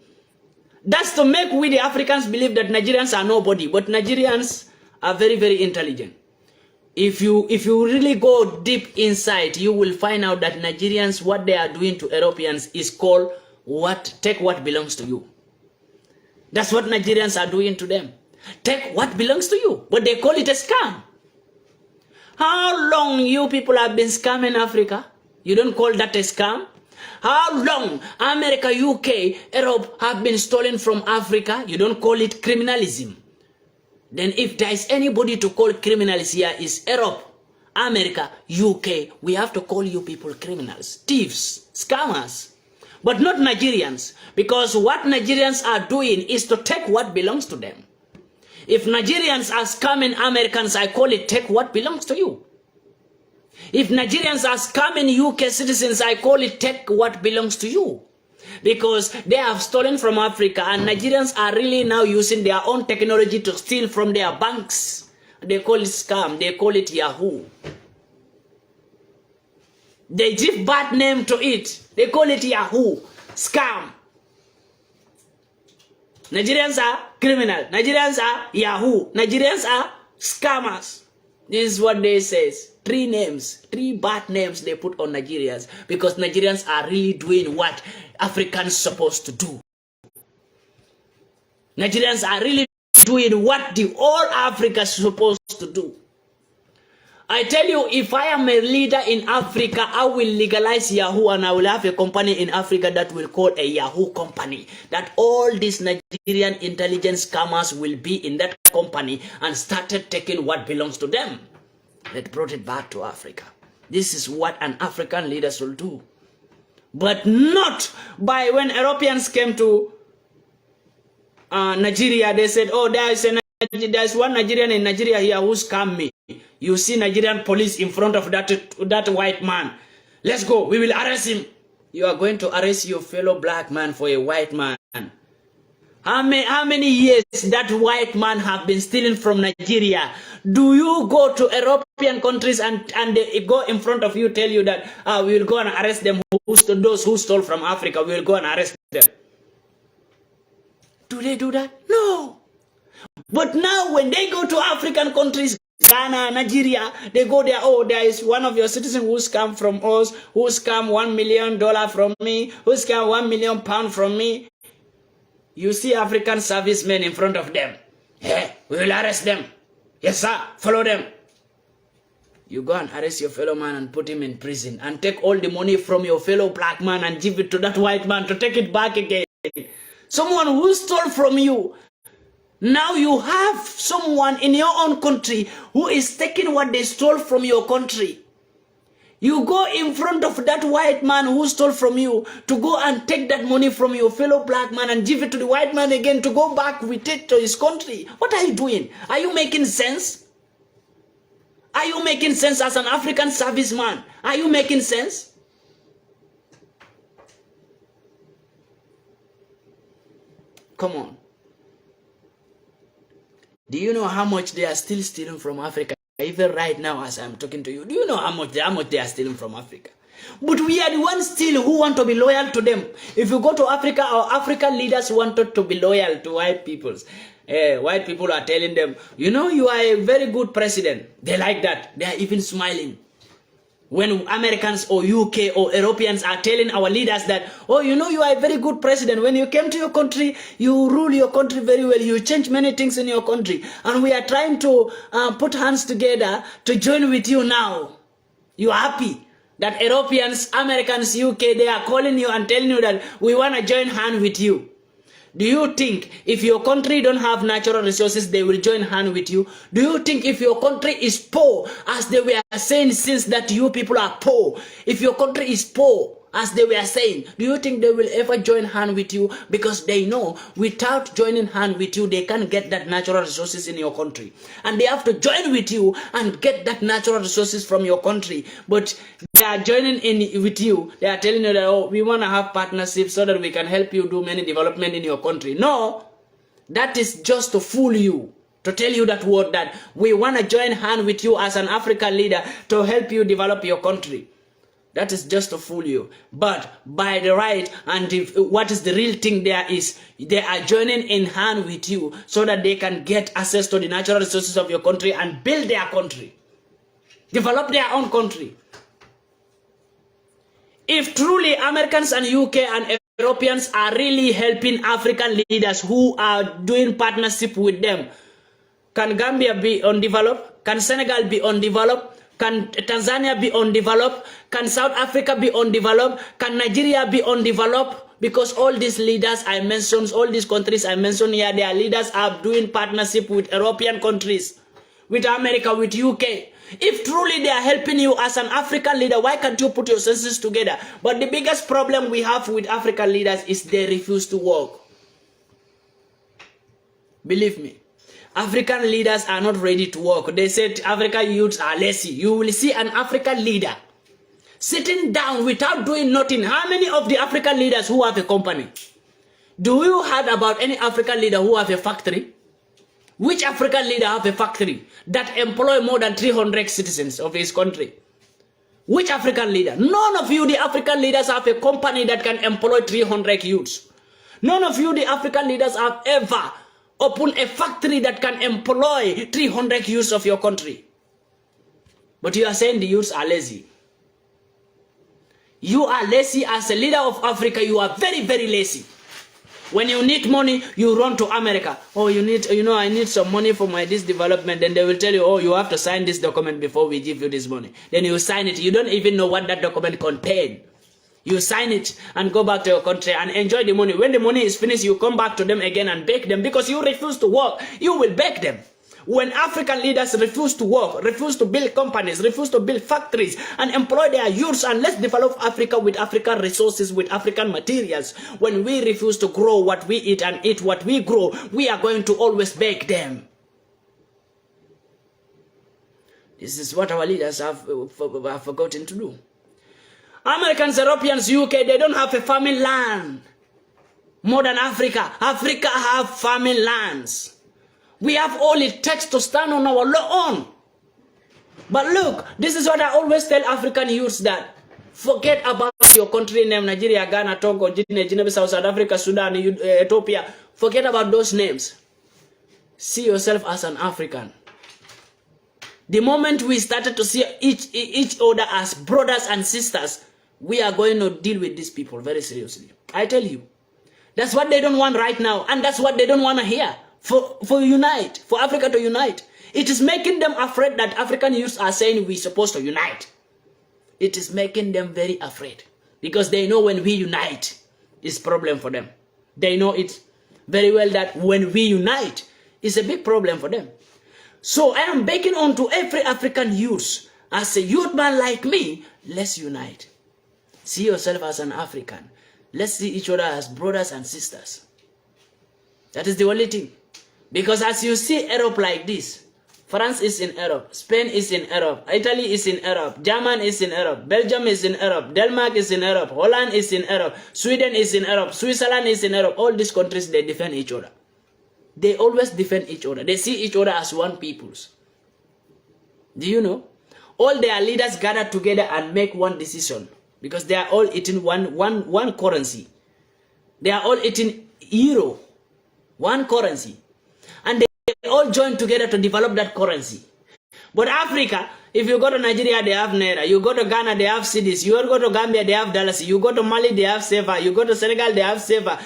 That's to make we the Africans believe that Nigerians are nobody, but Nigerians are very, very intelligent. If you really go deep inside, you will find out that Nigerians, what they are doing to Europeans is called take what belongs to you. That's what Nigerians are doing to them. Take what belongs to you, but they call it a scam. How long you people have been scamming Africa? You don't call that a scam? How long America, UK, Europe have been stolen from Africa? You don't call it criminalism? Then if there is anybody to call criminals here is Europe, America, UK, we have to call you people criminals, thieves, scammers. But not Nigerians, because what Nigerians are doing is to take what belongs to them. If Nigerians are scamming Americans, I call it take what belongs to you. If Nigerians are scamming UK citizens, I call it take what belongs to you. Because they have stolen from Africa, and Nigerians are really now using their own technology to steal from their banks. They call it scam. They call it Yahoo. They give bad name to it. They call it Yahoo. Scam. Nigerians are criminal. Nigerians are Yahoo. Nigerians are scammers. This is what they say. 3 names, 3 bad names they put on Nigerians, because Nigerians are really doing what Africans supposed to do. Nigerians are really doing what the all Africa is supposed to do. I tell you, if I am a leader in Africa, I will legalize Yahoo, and I will have a company in Africa that will call a Yahoo company. That all these Nigerian intelligence scammers will be in that company and started taking what belongs to them. That brought it back to Africa. This is what an African leader should do. But not by when Europeans came to Nigeria, they said, oh, there's one Nigerian in Nigeria here who scammed me. You see Nigerian police in front of that white man. Let's go, we will arrest him. You are going to arrest your fellow black man for a white man. How many years that white man have been stealing from Nigeria? Do you go to European countries and they go in front of you, tell you that we will go and arrest them, those who stole from Africa, we will go and arrest them? Do they do that? No. But now when they go to African countries, Ghana, Nigeria, they go there, oh, there is one of your citizens who scam from us, who scam $1 million from me, who scam £1 million from me. You see African servicemen in front of them. Hey, we will arrest them. Yes, sir, follow them. You go and arrest your fellow man and put him in prison and take all the money from your fellow black man and give it to that white man to take it back again. Someone who stole from you. Now you have someone in your own country who is taking what they stole from your country. You go in front of that white man who stole from you to go and take that money from your fellow black man and give it to the white man again to go back with it to his country. What are you doing? Are you making sense? Are you making sense as an African serviceman? Are you making sense? Come on. Do you know how much they are still stealing from Africa? Even right now as I'm talking to you, do you know how much they are stealing from Africa? But we are the ones still who want to be loyal to them. If you go to Africa, our African leaders wanted to be loyal to white peoples. White people are telling them, you know, you are a very good president. They like that. They are even smiling. When Americans or UK or Europeans are telling our leaders that, oh, you know, you are a very good president. When you came to your country, you rule your country very well. You change many things in your country. And we are trying to put hands together to join with you now. You are happy that Europeans, Americans, UK, they are calling you and telling you that we want to join hand with you. Do you think if your country don't have natural resources, they will join hand with you? Do you think if your country is poor, as they were saying since that you people are poor, if your country is poor, as they were saying, do you think they will ever join hand with you? Because they know without joining hand with you, they can't get that natural resources in your country. And they have to join with you and get that natural resources from your country. But they are joining in with you. They are telling you that, oh, we want to have partnerships so that we can help you do many development in your country. No, that is just to fool you. To tell you that word that we want to join hand with you as an African leader to help you develop your country. That is just to fool you. But by the right, and what is the real thing there is, they are joining in hand with you so that they can get access to the natural resources of your country and build their country. Develop their own country. If truly Americans and UK and Europeans are really helping African leaders who are doing partnership with them, can Gambia be undeveloped? Can Senegal be undeveloped? Can Tanzania be undeveloped? Can South Africa be undeveloped? Can Nigeria be undeveloped? Because all these leaders I mentioned, all these countries I mentioned here, their leaders are doing partnership with European countries, with America, with UK. If truly they are helping you as an African leader, why can't you put your senses together? But the biggest problem we have with African leaders is they refuse to work. Believe me. African leaders are not ready to work. They said African youths are lazy. You will see an African leader sitting down without doing nothing. How many of the African leaders who have a company? Do you heard about any African leader who have a factory? Which African leader have a factory that employ more than 300 citizens of his country? Which African leader? None of you, the African leaders, have a company that can employ 300 youths. None of you, the African leaders, have ever open a factory that can employ 300 youths of your country. But you are saying the youths are lazy. You are lazy as a leader of Africa. You are very, very lazy. When you need money, you run to America. Oh, I need some money for this development. Then they will tell you, oh, you have to sign this document before we give you this money. Then you sign it. You don't even know what that document contains. You sign it and go back to your country and enjoy the money. When the money is finished, you come back to them again and beg them because you refuse to work. You will beg them. When African leaders refuse to work, refuse to build companies, refuse to build factories and employ their youths, and let's develop Africa with African resources, with African materials. When we refuse to grow what we eat and eat what we grow, we are going to always beg them. This is what our leaders have forgotten to do. Americans, Europeans, UK, they don't have a farming land more than Africa. Africa have farming lands. We have all it takes to stand on our own. But look, this is what I always tell African youths, that forget about your country name, Nigeria, Ghana, Togo, Guinea, South Africa, Sudan, Ethiopia. Forget about those names. See yourself as an African. The moment we started to see each other as brothers and sisters, we are going to deal with these people very seriously. I tell you. That's what they don't want right now. And that's what they don't want to hear. For Africa to unite. It is making them afraid that African youths are saying we're supposed to unite. It is making them very afraid. Because they know when we unite, it's a problem for them. They know it very well that when we unite, it's a big problem for them. So I am begging on to every African youth, as a youth man like me, let's unite. See yourself as an African. Let's see each other as brothers and sisters. That is the only thing. Because as you see Europe like this, France is in Europe, Spain is in Europe, Italy is in Europe, Germany is in Europe, Belgium is in Europe, Denmark is in Europe, Holland is in Europe, Sweden is in Europe, Switzerland is in Europe. All these countries, they defend each other. They always defend each other. They see each other as one peoples. Do you know? All their leaders gather together and make one decision because they are all eating one currency. They are all eating euro, one currency. And they all join together to develop that currency. But Africa, if you go to Nigeria, they have Naira. You go to Ghana, they have cedis. You go to Gambia, they have dollars. You go to Mali, they have Sefa. You go to Senegal, they have Sefa.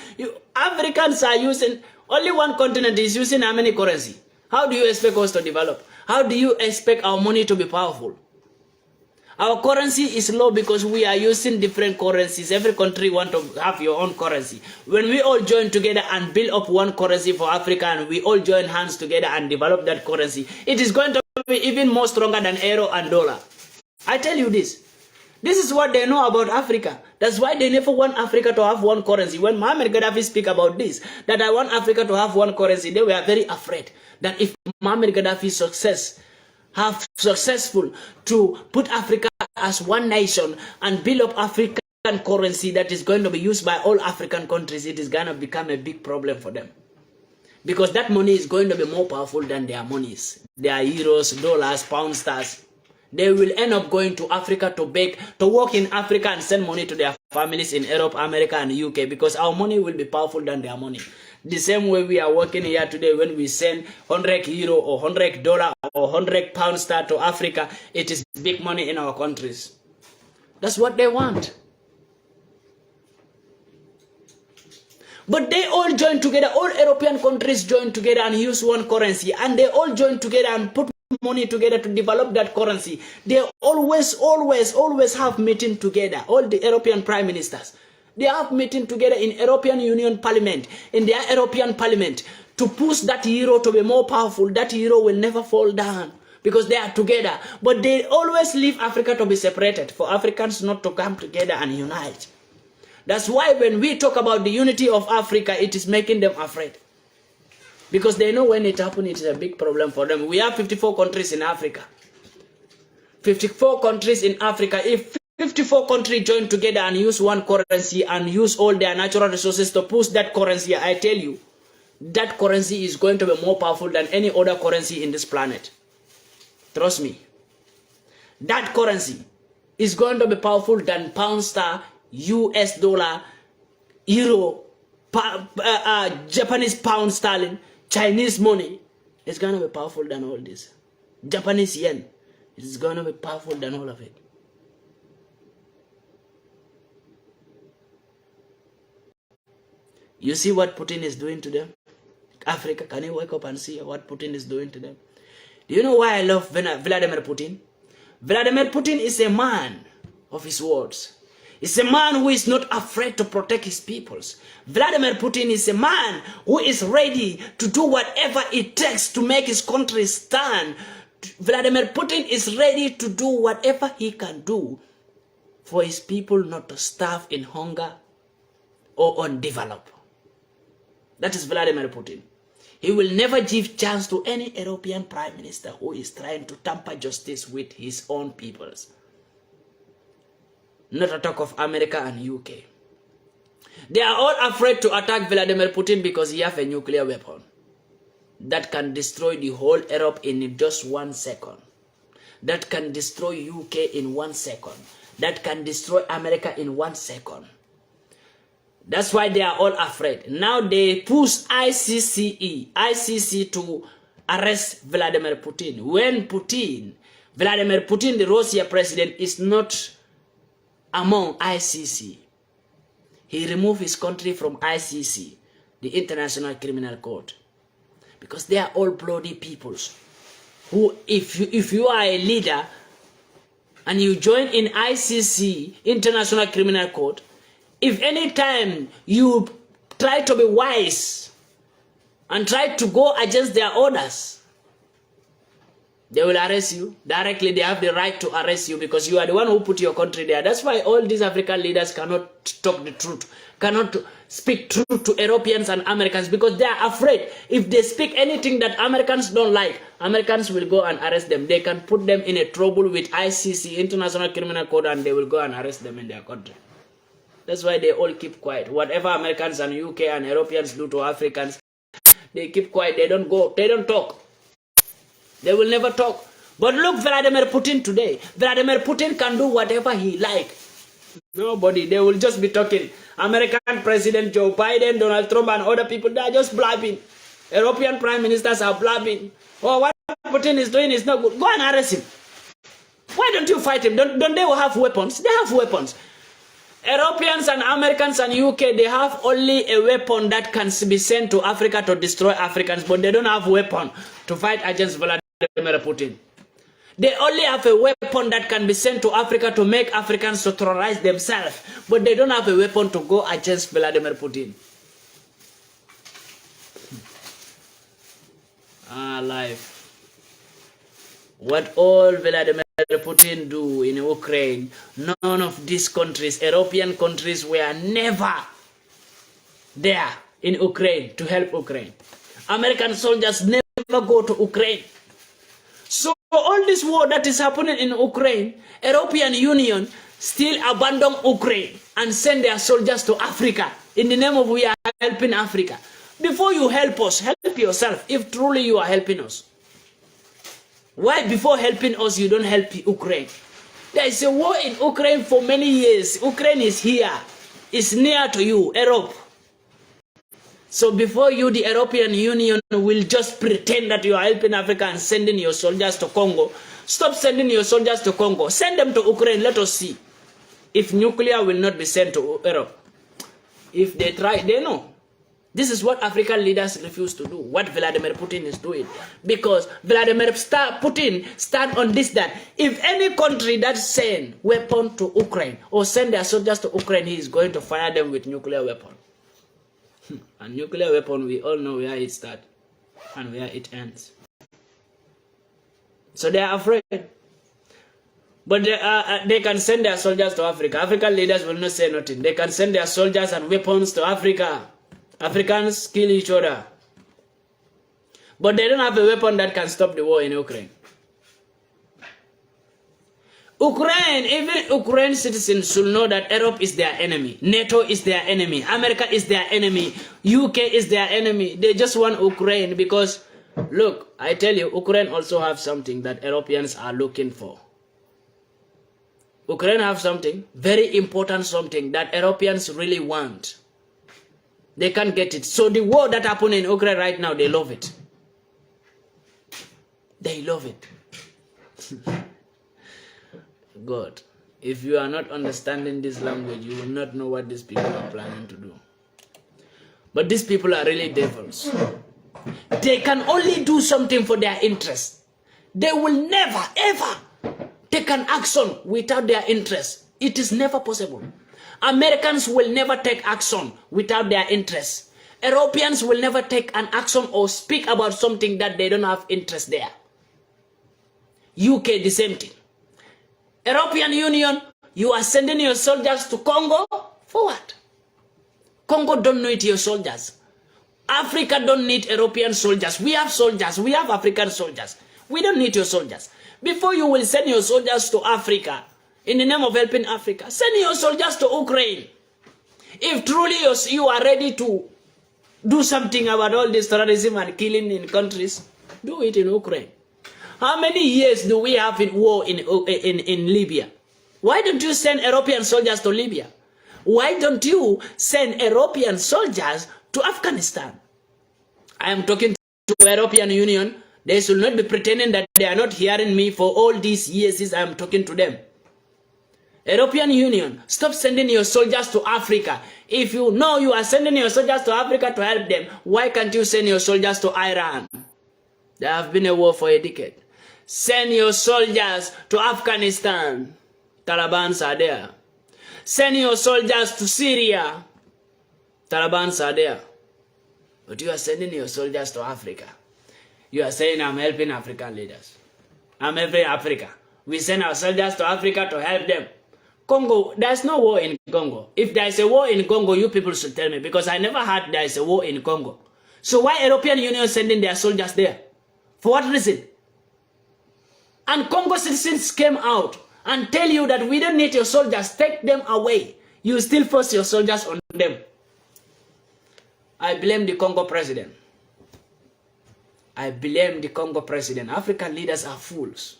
Africans are using, only one continent is using how many currency? How do you expect us to develop? How do you expect our money to be powerful? Our currency is low because we are using different currencies. Every country wants to have your own currency. When we all join together and build up one currency for Africa and we all join hands together and develop that currency, it is going to be even more stronger than euro and dollar. I tell you this. This is what they know about Africa. That's why they never want Africa to have one currency. When Muammar Gaddafi speak about this, that I want Africa to have one currency, they were very afraid that if Muammar Gaddafi successful to put Africa as one nation and build up African currency that is going to be used by all African countries, it is going to become a big problem for them. Because that money is going to be more powerful than their monies. Their euros, dollars, pounds, stars. They will end up going to Africa to beg, to work in Africa and send money to their families in Europe, America, and UK because our money will be powerful than their money. The same way we are working here today when we send 100 euro or 100 dollar or 100 pound star to Africa, it is big money in our countries. That's what they want. But they all join together, all European countries join together and use one currency, and they all join together and put money together to develop that currency. They always have meeting together, all the European prime ministers. They have meeting together in European Union Parliament, in their European Parliament, to push that euro to be more powerful. That euro will never fall down because they are together. But they always leave Africa to be separated, for Africans not to come together and unite. That's why when we talk about the unity of Africa, it is making them afraid. Because they know when it happens, it is a big problem for them. We have 54 countries in Africa. 54 countries in Africa. If 54 countries join together and use one currency and use all their natural resources to push that currency, I tell you, that currency is going to be more powerful than any other currency in this planet. Trust me. That currency is going to be powerful than pound star, US dollar, euro, Japanese pound sterling, Chinese money. It's going to be powerful than all this. Japanese yen. It's going to be powerful than all of it. You see what Putin is doing to them? Africa, can you wake up and see what Putin is doing to them? Do you know why I love Vladimir Putin? Vladimir Putin is a man of his words. He's a man who is not afraid to protect his peoples. Vladimir Putin is a man who is ready to do whatever it takes to make his country stand. Vladimir Putin is ready to do whatever he can do for his people not to starve in hunger or undeveloped. That is Vladimir Putin. He will never give chance to any European prime minister who is trying to tamper justice with his own peoples. Not to talk of America and UK. They are all afraid to attack Vladimir Putin because he has a nuclear weapon that can destroy the whole Europe in just 1 second. That can destroy UK in 1 second. That can destroy America in 1 second. That's why they are all afraid. Now they push ICC to arrest Vladimir Putin. When Vladimir Putin, the Russian president, is not among ICC. He removed his country from ICC, the International Criminal Court. Because they are all bloody peoples. Who, if you are a leader and you join in ICC, International Criminal Court, if any time you try to be wise and try to go against their orders, they will arrest you. Directly, they have the right to arrest you because you are the one who put your country there. That's why all these African leaders cannot talk the truth, cannot speak truth to Europeans and Americans because they are afraid. If they speak anything that Americans don't like, Americans will go and arrest them. They can put them in a trouble with ICC, International Criminal Court, and they will go and arrest them in their country. That's why they all keep quiet. Whatever Americans and UK and Europeans do to Africans, They keep quiet. They don't go. They don't talk. They will never talk. But look, Vladimir Putin today. Vladimir Putin can do whatever he like. Nobody. They will just be talking. American President Joe Biden, Donald Trump, and other people, they are just blabbing. European prime ministers are blabbing. Oh, what Putin is doing is not good. Go and arrest him. Why don't you fight him? Don't they have weapons? They have weapons. Europeans and Americans and UK, they have only a weapon that can be sent to Africa to destroy Africans, but they don't have a weapon to fight against Vladimir Putin. They only have a weapon that can be sent to Africa to make Africans to terrorize themselves, but they don't have a weapon to go against Vladimir Putin. Life. What all Vladimir Putin do in Ukraine, none of these countries, European countries, were never there in Ukraine to help Ukraine. American soldiers never go to Ukraine. So all this war that is happening in Ukraine, European Union still abandon Ukraine and send their soldiers to Africa in the name of we are helping Africa. Before you help us, help yourself if truly you are helping us. Why before helping us you don't help Ukraine? There is a war in Ukraine for many years. Ukraine is here. It's near to you, Europe. So before you, the European Union will just pretend that you are helping Africa and sending your soldiers to Congo. Stop sending your soldiers to Congo. Send them to Ukraine. Let us see if nuclear will not be sent to Europe. If they try, they know. This is what African leaders refuse to do, what Vladimir Putin is doing. Because Vladimir Putin stand on this, that if any country that send weapon to Ukraine or send their soldiers to Ukraine, he is going to fire them with nuclear weapon. And nuclear weapon, we all know where it starts and where it ends. So they are afraid. But they can send their soldiers to Africa. African leaders will not say nothing. They can send their soldiers and weapons to Africa. Africans kill each other. But they don't have a weapon that can stop the war in Ukraine. Even Ukraine citizens should know that Europe is their enemy. NATO is their enemy. America is their enemy. UK is their enemy. They just want Ukraine because, look, I tell you, Ukraine also have something that Europeans are looking for. Ukraine have something, very important something that Europeans really want. They can't get it. So the war that happened in Ukraine right now, they love it. They love it. God, if you are not understanding this language, you will not know what these people are planning to do. But these people are really devils. They can only do something for their interest. They will never, ever take an action without their interest. It is never possible. Americans will never take action without their interest. Europeans will never take an action or speak about something that they don't have interest there. UK, the same thing. European Union, you are sending your soldiers to Congo for what? Congo don't need your soldiers. Africa don't need European soldiers. We have soldiers. We have African soldiers. We don't need your soldiers. Before you will send your soldiers to Africa, in the name of helping Africa, send your soldiers to Ukraine. If truly you are ready to do something about all this terrorism and killing in countries, do it in Ukraine. How many years do we have in war in Libya? Why don't you send European soldiers to Libya? Why don't you send European soldiers to Afghanistan? I am talking to the European Union. They should not be pretending that they are not hearing me for all these years as I am talking to them. European Union, stop sending your soldiers to Africa. If you know you are sending your soldiers to Africa to help them, why can't you send your soldiers to Iran? There have been a war for a decade. Send your soldiers to Afghanistan. Taliban are there. Send your soldiers to Syria. Taliban are there. But you are sending your soldiers to Africa. You are saying, I'm helping African leaders. I'm helping Africa. We send our soldiers to Africa to help them. Congo, there's no war in Congo. If there's a war in Congo, you people should tell me, because I never heard there's a war in Congo. So why European Union sending their soldiers there? For what reason? And Congo citizens came out and tell you that we don't need your soldiers, take them away. You still force your soldiers on them. I blame the Congo president. I blame the Congo president. African leaders are fools.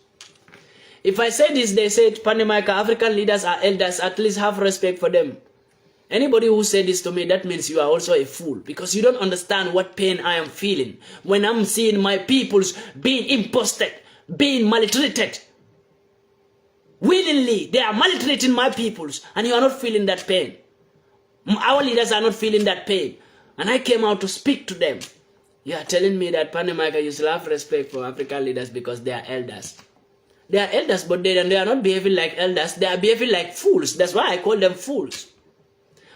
If I say this, they said, Pandemika, African leaders are elders, at least have respect for them. Anybody who said this to me, that means you are also a fool, because you don't understand what pain I am feeling when I'm seeing my peoples being imposted, being maltreated. Willingly, they are maltreating my peoples, and you are not feeling that pain. Our leaders are not feeling that pain. And I came out to speak to them. You are telling me that, Pandemika, you still have respect for African leaders because they are elders. They are elders, but they are not behaving like elders. They are behaving like fools. That's why I call them fools.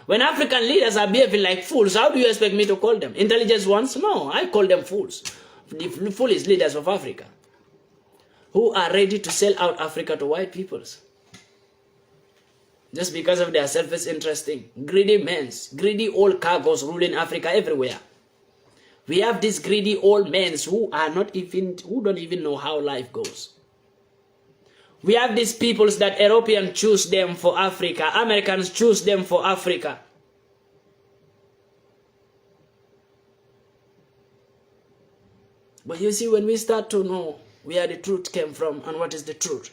When African leaders are behaving like fools, how do you expect me to call them? Intelligent ones? No, I call them fools. The foolish leaders of Africa, who are ready to sell out Africa to white peoples. Just because of their selfish interesting, greedy men, greedy old cargoes ruling Africa everywhere. We have these greedy old men who don't even know how life goes. We have these peoples that Europeans choose them for Africa. Americans choose them for Africa. But you see, when we start to know where the truth came from and what is the truth,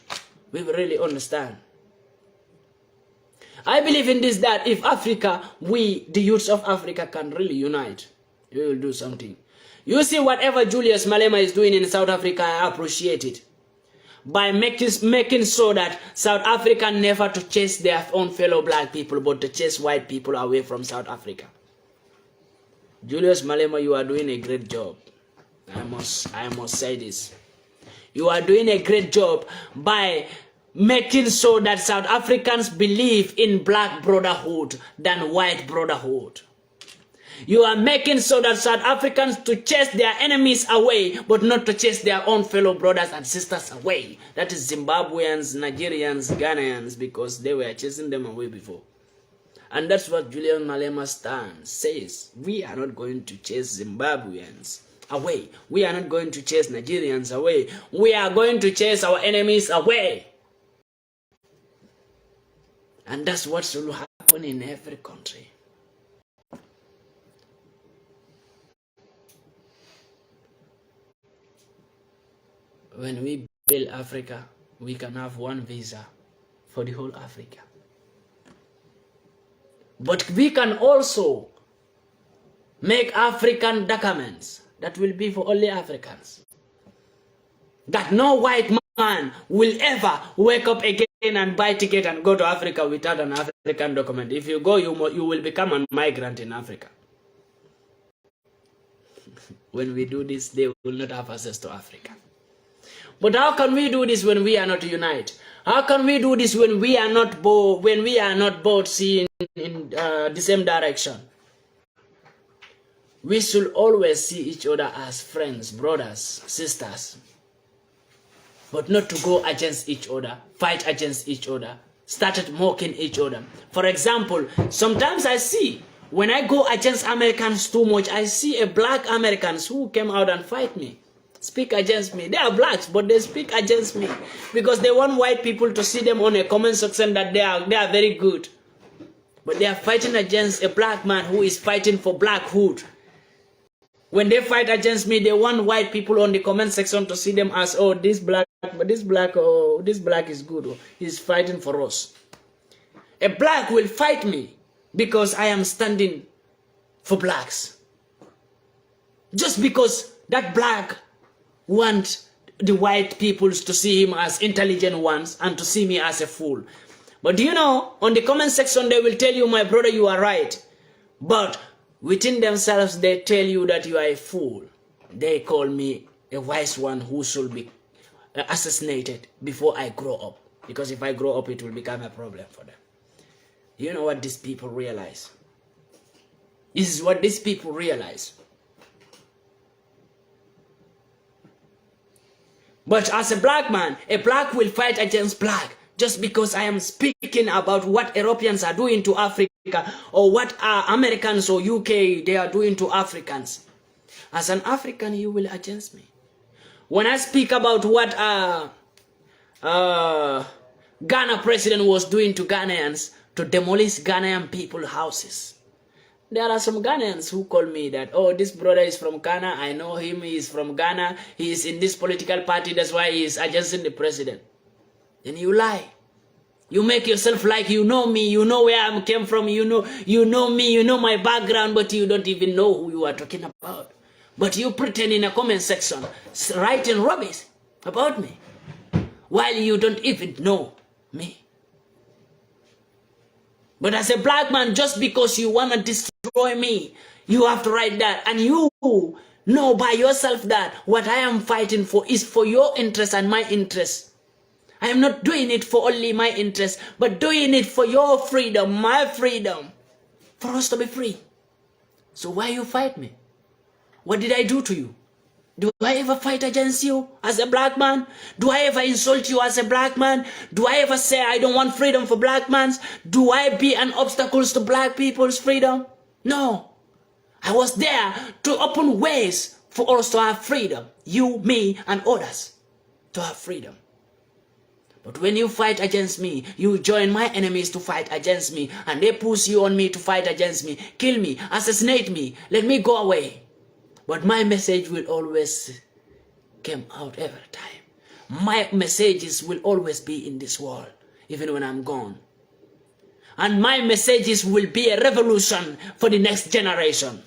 we will really understand. I believe in this, that if Africa, we, the youths of Africa, can really unite, we will do something. You see, whatever Julius Malema is doing in South Africa, I appreciate it. By making so that South Africa never to chase their own fellow black people, but to chase white people away from South Africa. Julius Malema, you are doing a great job. I must say this. You are doing a great job by making so that South Africans believe in black brotherhood than white brotherhood. You are making so that South Africans to chase their enemies away, but not to chase their own fellow brothers and sisters away. That is Zimbabweans, Nigerians, Ghanaians, because they were chasing them away before. And that's what Julius Malema says. We are not going to chase Zimbabweans away. We are not going to chase Nigerians away. We are going to chase our enemies away. And that's what will happen in every country. When we build Africa, we can have one visa for the whole Africa. But we can also make African documents that will be for only Africans. That no white man will ever wake up again and buy ticket and go to Africa without an African document. If you go, you will become a migrant in Africa. When we do this, they will not have access to Africa. But how can we do this when we are not united? How can we do this when we are not both seeing in the same direction? We should always see each other as friends, brothers, sisters, but not to go against each other, fight against each other, started mocking each other. For example, sometimes I see, when I go against Americans too much, I see a black Americans who came out and fight me, speak against me. They are blacks, but they speak against me because they want white people to see them on a comment section that they are very good. But they are fighting against a black man who is fighting for blackhood. When they fight against me, they want white people on the comment section to see them as, oh, this black is good. Oh, he's fighting for us. A black will fight me because I am standing for blacks. Just because that black wants the white peoples to see him as intelligent ones and to see me as a fool. But do you know, on the comment section, they will tell you, my brother, you are right. But within themselves, they tell you that you are a fool. They call me a wise one who should be assassinated before I grow up. Because if I grow up, it will become a problem for them. You know what these people realize? This is what these people realize. But as a black man, a black will fight against black just because I am speaking about what Europeans are doing to Africa or what Americans or UK they are doing to Africans. As an African, you will against me. When I speak about what Ghana president was doing to Ghanaians to demolish Ghanaian people's houses, There are some Ghanaians who call me that, oh, this brother is from Ghana. I know him. He is from Ghana. He is in this political party. That's why he is adjusting the president. Then you lie. You make yourself like you know me. You know where I came from. You know me. You know my background. But you don't even know who you are talking about. But you pretend in a comment section, writing rubbish about me, while you don't even know me. But as a black man, just because you want to destroy me, you have to write that. And you know by yourself that what I am fighting for is for your interest and my interest. I am not doing it for only my interest, but doing it for your freedom, my freedom, for us to be free. So why you fight me? What did I do to you? Do I ever fight against you as a black man? Do I ever insult you as a black man? Do I ever say I don't want freedom for black men? Do I be an obstacle to black people's freedom? No. I was there to open ways for us to have freedom. You, me, and others to have freedom. But when you fight against me, you join my enemies to fight against me, and they push you on me to fight against me, kill me, assassinate me, let me go away. But my message will always come out every time. My messages will always be in this world, even when I'm gone. And my messages will be a revolution for the next generation.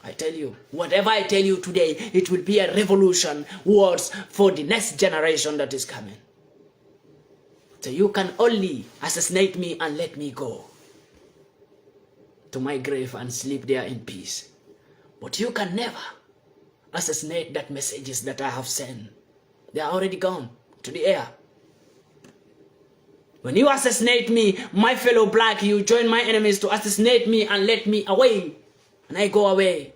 I tell you, whatever I tell you today, it will be a revolution words for the next generation that is coming. So you can only assassinate me and let me go to my grave and sleep there in peace. But you can never assassinate that messages that I have sent. They are already gone to the air. When you assassinate me, my fellow black, you join my enemies to assassinate me and let me away. And I go away.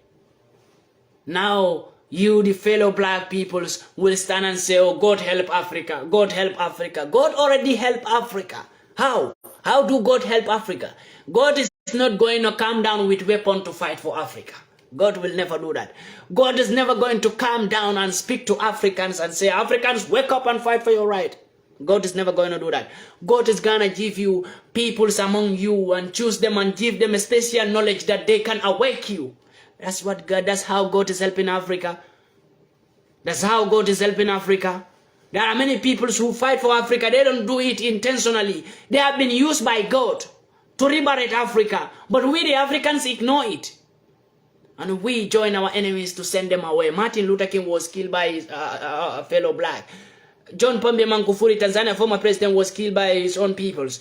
Now, you, the fellow black peoples, will stand and say, oh, God help Africa. God help Africa. God already helped Africa. How? How do God help Africa? God is not going to come down with weapons to fight for Africa. God will never do that. God is never going to come down and speak to Africans and say, Africans, wake up and fight for your right. God is never going to do that. God is going to give you peoples among you and choose them and give them a special knowledge that they can awake you. That's what God, that's how God is helping Africa. That's how God is helping Africa. There are many peoples who fight for Africa. They don't do it intentionally. They have been used by God to liberate Africa. But we, the Africans, ignore it. And we join our enemies to send them away. Martin Luther King was killed by his, a fellow black. John Pombe Magufuli, Tanzania former president, was killed by his own peoples.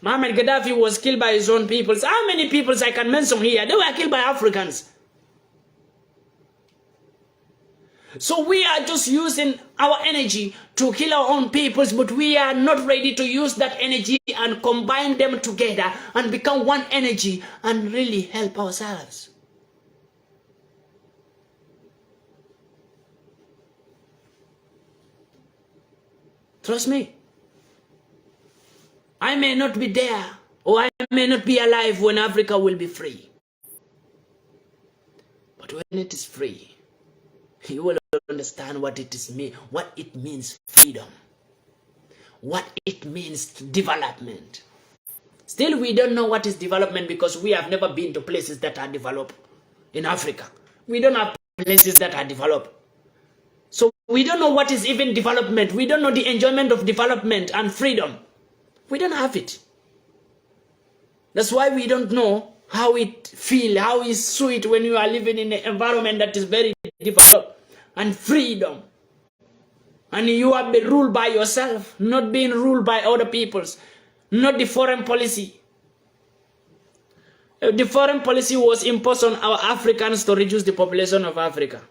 Muhammad Gaddafi was killed by his own peoples. How many peoples I can mention here? They were killed by Africans. So we are just using our energy to kill our own peoples, but we are not ready to use that energy and combine them together and become one energy and really help ourselves. Trust me. I may not be there, or I may not be alive when Africa will be free. But when it is free, you will understand what it means freedom, what it means development. Still, we don't know what is development because we have never been to places that are developed in Africa. We don't have places that are developed. So we don't know what is even development. We don't know the enjoyment of development and freedom. We don't have it. That's why we don't know how it feels, how it's sweet when you are living in an environment that is very developed and freedom. And you are being ruled by yourself, not being ruled by other peoples, not the foreign policy. The foreign policy was imposed on our Africans to reduce the population of Africa,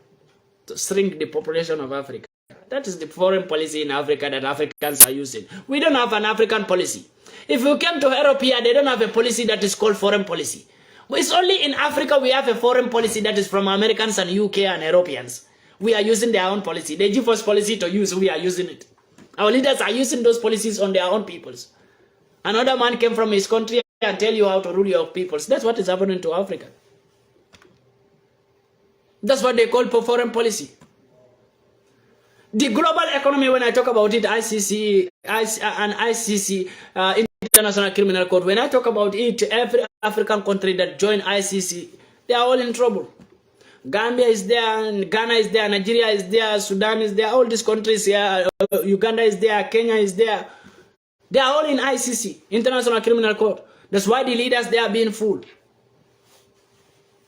to shrink the population of Africa. That is the foreign policy in Africa that Africans are using. We don't have an African policy. If you came to Europe here, they don't have a policy that is called foreign policy. But it's only in Africa we have a foreign policy that is from Americans and UK and Europeans. We are using their own policy. They give us policy to use, we are using it. Our leaders are using those policies on their own peoples. Another man came from his country and tell you how to rule your peoples. That's what is happening to Africa. That's what they call foreign policy. The global economy, when I talk about it, ICC and ICC, International Criminal Court. When I talk about it, every African country that joined ICC, they are all in trouble. Gambia is there, Ghana is there, Nigeria is there, Sudan is there, all these countries here, Uganda is there, Kenya is there. They are all in ICC, International Criminal Court. That's why the leaders, they are being fooled.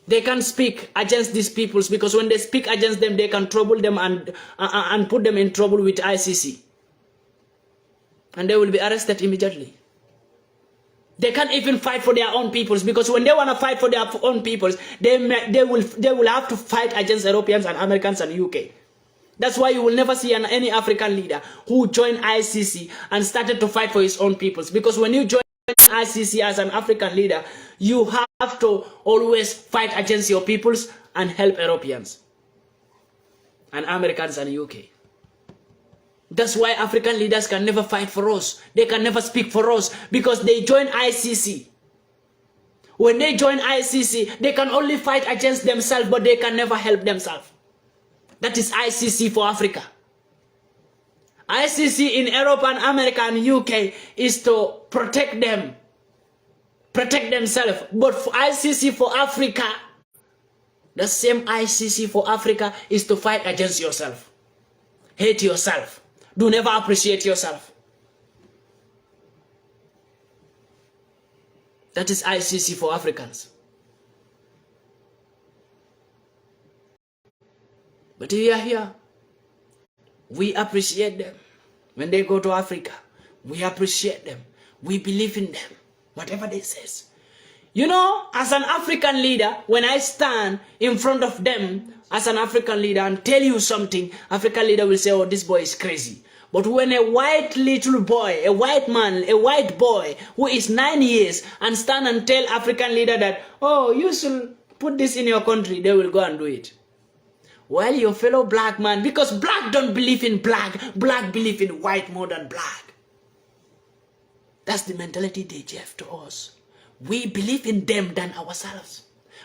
They can't speak against these peoples because when they speak against them, they can trouble them and put them in trouble with ICC. And they will be arrested immediately. They can't even fight for their own peoples because when they want to fight for their own peoples, they will have to fight against Europeans and Americans and UK. That's why you will never see any African leader who joined ICC and started to fight for his own peoples. Because when you join ICC as an African leader, you have to always fight against your peoples and help Europeans and Americans and UK. That's why African leaders can never fight for us. They can never speak for us because they join ICC. When they join ICC, they can only fight against themselves, but they can never help themselves. That is ICC for Africa. ICC in Europe and America and UK is to protect them, protect themselves. But for ICC for Africa, the same ICC for Africa is to fight against yourself. Hate yourself. Do never appreciate yourself. That is ICC for Africans. But we are here. We appreciate them. When they go to Africa, we appreciate them. We believe in them. Whatever they say. You know, as an African leader, when I stand in front of them as an African leader and tell you something, African leader will say, oh, this boy is crazy. But when a white little boy, a white man, a white boy who is 9 years and stand and tell African leader that, oh, you should put this in your country, they will go and do it. While your fellow black man, because black don't believe in black, black believe in white more than black. That's the mentality they gave to us. We believe in them than ourselves.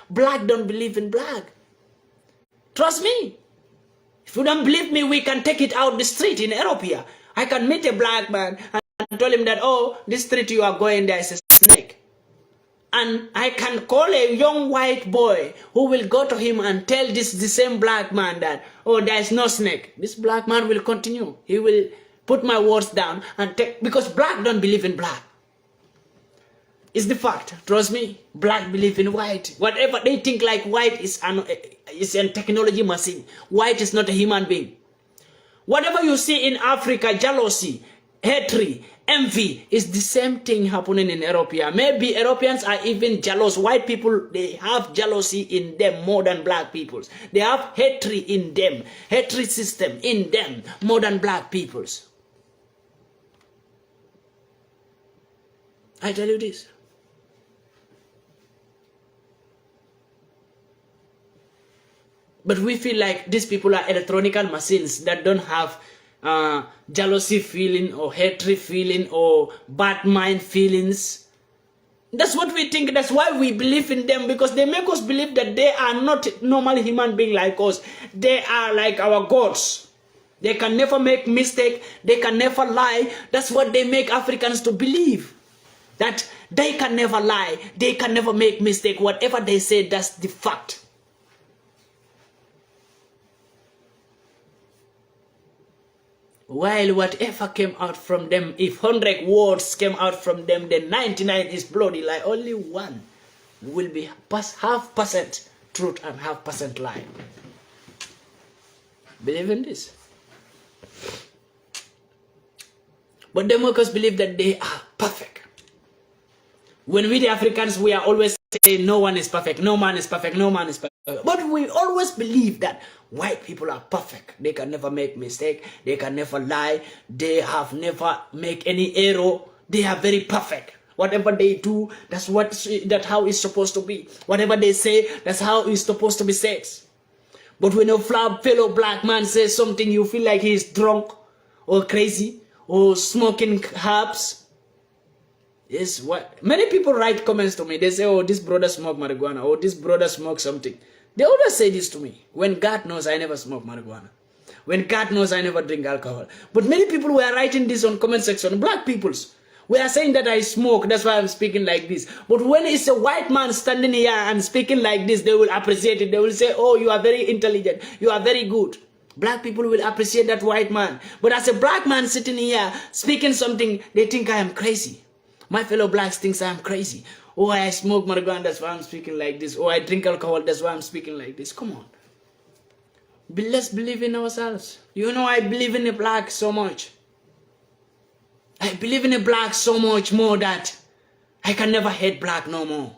Black don't believe in black. Trust me. If you don't believe me, we can take it out the street in Europe here. I can meet a black man and tell him that, oh, this street you are going, there is a snake. And I can call a young white boy who will go to him and tell the same black man that, oh, there is no snake. This black man will continue. He will put my words down and take, because black don't believe in black. It's the fact. Trust me. Black believe in white. Whatever they think like white is a technology machine. White is not a human being. Whatever you see in Africa, jealousy, hatred, envy, is the same thing happening in Europe here. Maybe Europeans are even jealous. White people, they have jealousy in them more than black peoples. They have hatred in them. Hatred system in them more than black peoples. I tell you this. But we feel like these people are electronic machines that don't have jealousy feeling or hatred feeling or bad mind feelings. That's what we think. That's why we believe in them, because they make us believe that they are not normal human beings like us. They are like our gods. They can never make mistake. They can never lie. That's what they make Africans to believe. That they can never lie. They can never make mistake. Whatever they say, that's the fact. While whatever came out from them, if 100 words came out from them, then 99 is bloody lie. Only one will be half% truth and half% lie. Believe in this. But the Democrats believe that they are perfect. When we the Africans, we are always saying no one is perfect, no man is perfect, no man is perfect. But we always believe that white people are perfect. They can never make mistake. They can never lie. They have never make any error. They are very perfect. Whatever they do, that's how it's supposed to be. Whatever they say, that's how it's supposed to be said. But when a fellow black man says something, you feel like he's drunk or crazy or smoking herbs. Yes, what many people write comments to me. They say, oh, this brother smoke marijuana, or this brother smoke something. They always say this to me. When God knows I never smoke marijuana. When God knows I never drink alcohol. But many people were writing this on comment section. Black peoples. We are saying that I smoke, that's why I'm speaking like this. But when it's a white man standing here and speaking like this, they will appreciate it. They will say, oh, you are very intelligent. You are very good. Black people will appreciate that white man. But as a black man sitting here speaking something, they think I am crazy. My fellow blacks think I am crazy. Oh, I smoke marijuana, that's why I'm speaking like this. Oh, I drink alcohol, that's why I'm speaking like this. Come on. Let's believe in ourselves. You know, I believe in the black so much. I believe in the black so much more that I can never hate black no more.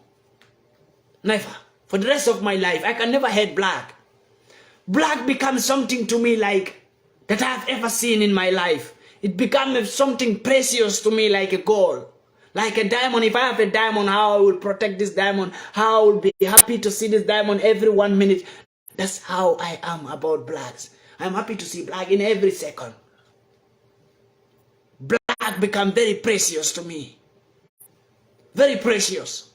Never. For the rest of my life, I can never hate black. Black becomes something to me like that I've ever seen in my life. It becomes something precious to me like a gold. Like a diamond. If I have a diamond, how I will protect this diamond. How I will be happy to see this diamond every 1 minute. That's how I am about blacks. I'm happy to see black in every second. Black become very precious to me. Very precious.